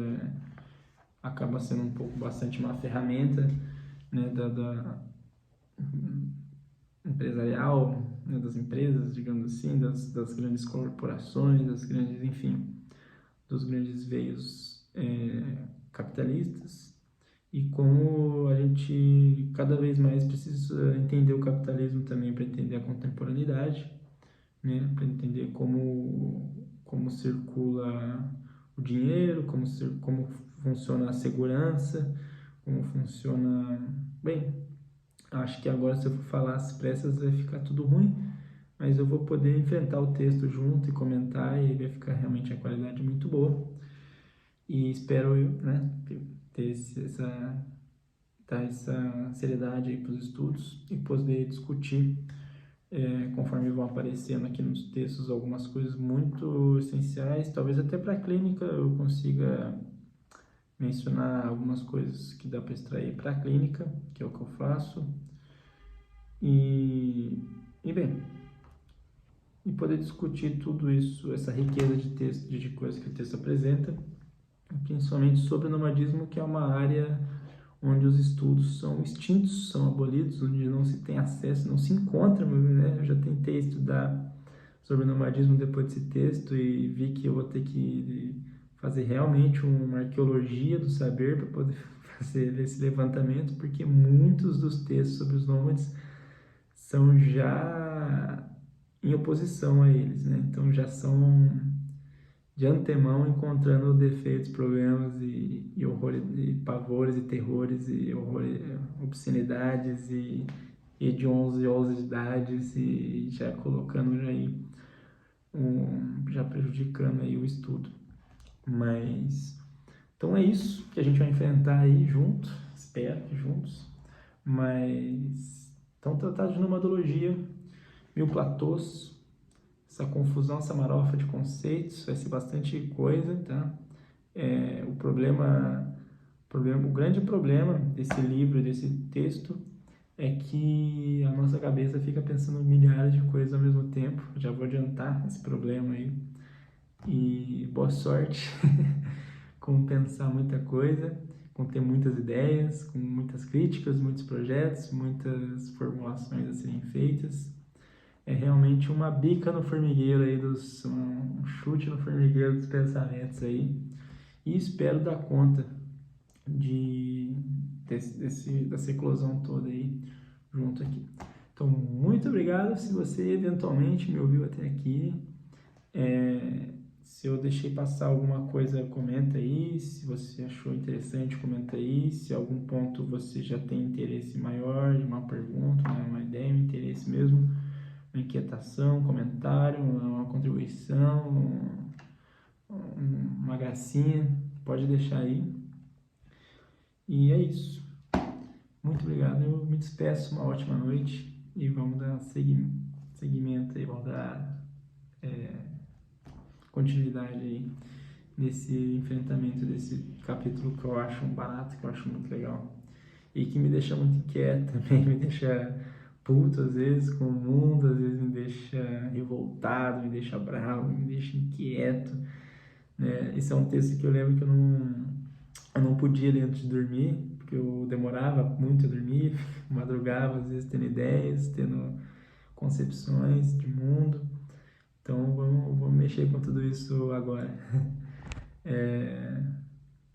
acaba sendo um pouco bastante uma ferramenta, né, da empresarial, né, das empresas, digamos assim, das grandes corporações, das grandes, enfim, dos grandes veios capitalistas, e como a gente cada vez mais precisa entender o capitalismo também para entender a contemporaneidade, né, para entender como circula o dinheiro, como funciona a segurança, como funciona... Bem, acho que agora, se eu for falar às pressas, vai ficar tudo ruim, mas eu vou poder enfrentar o texto junto e comentar, e vai ficar realmente a qualidade muito boa. E espero, né, ter dar essa seriedade aí para os estudos e poder discutir, conforme vão aparecendo aqui nos textos, algumas coisas muito essenciais. Talvez até para a clínica eu consiga mencionar algumas coisas que dá para extrair para a clínica, que é o que eu faço. E bem, e poder discutir tudo isso, essa riqueza de texto, de coisas que o texto apresenta, principalmente sobre o nomadismo, que é uma área onde os estudos são extintos, são abolidos, onde não se tem acesso, não se encontra, né? Eu já tentei estudar sobre nomadismo depois desse texto e vi que eu vou ter que fazer realmente uma arqueologia do saber para poder fazer esse levantamento, porque muitos dos textos sobre os nômades são já em oposição a eles, né? Então já são de antemão encontrando defeitos, problemas e horrores, e pavores e terrores e horrores, obscenidades e hediondosidades e já colocando já aí já prejudicando aí o estudo. Mas então é isso que a gente vai enfrentar aí junto, espero que juntos. Mas então tratar de nomadologia, mil platôs, essa confusão, essa marofa de conceitos, vai ser bastante coisa, tá? O grande problema desse livro, desse texto, é que a nossa cabeça fica pensando milhares de coisas ao mesmo tempo. Já vou adiantar esse problema aí. E boa sorte com pensar muita coisa, com ter muitas ideias, com muitas críticas, muitos projetos, muitas formulações a serem feitas. É realmente uma bica no formigueiro aí, um chute no formigueiro dos pensamentos aí. E espero dar conta dessa eclosão toda aí junto aqui. Então, muito obrigado se você eventualmente me ouviu até aqui. Se eu deixei passar alguma coisa, comenta aí. Se você achou interessante, comenta aí. Se algum ponto você já tem interesse maior, de uma pergunta, uma ideia, um interesse mesmo, uma inquietação, um comentário, uma contribuição, uma gracinha, pode deixar aí. E é isso. Muito obrigado. Eu me despeço. Uma ótima noite e vamos dar seguimento aí, vamos dar continuidade aí nesse enfrentamento desse capítulo que eu acho um barato, que eu acho muito legal e que me deixa muito inquieto também, me deixa puto às vezes com o mundo, às vezes me deixa revoltado, me deixa bravo, me deixa inquieto, né? Esse é um texto que eu lembro que eu não podia ler antes de dormir, porque eu demorava muito a dormir, madrugava às vezes tendo ideias, tendo concepções de mundo. Então vamos mexer com tudo isso agora. É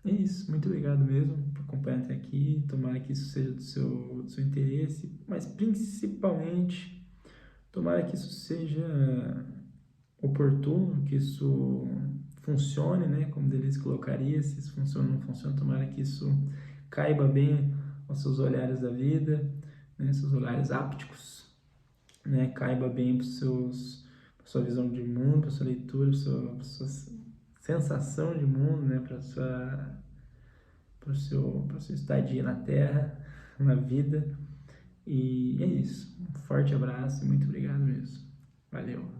isso, muito obrigado mesmo por acompanhar até aqui. Tomara que isso seja do seu interesse, mas principalmente tomara que isso seja oportuno, que isso funcione, né? Como Deleuze colocaria, se isso funciona ou não funciona, tomara que isso caiba bem aos seus olhares da vida, né? Seus olhares ápticos, né? Caiba bem para sua visão de mundo, para sua leitura, para sua sensação de mundo, né? Para sua estadia na Terra, na vida. E é isso. Um forte abraço e muito obrigado mesmo. Valeu.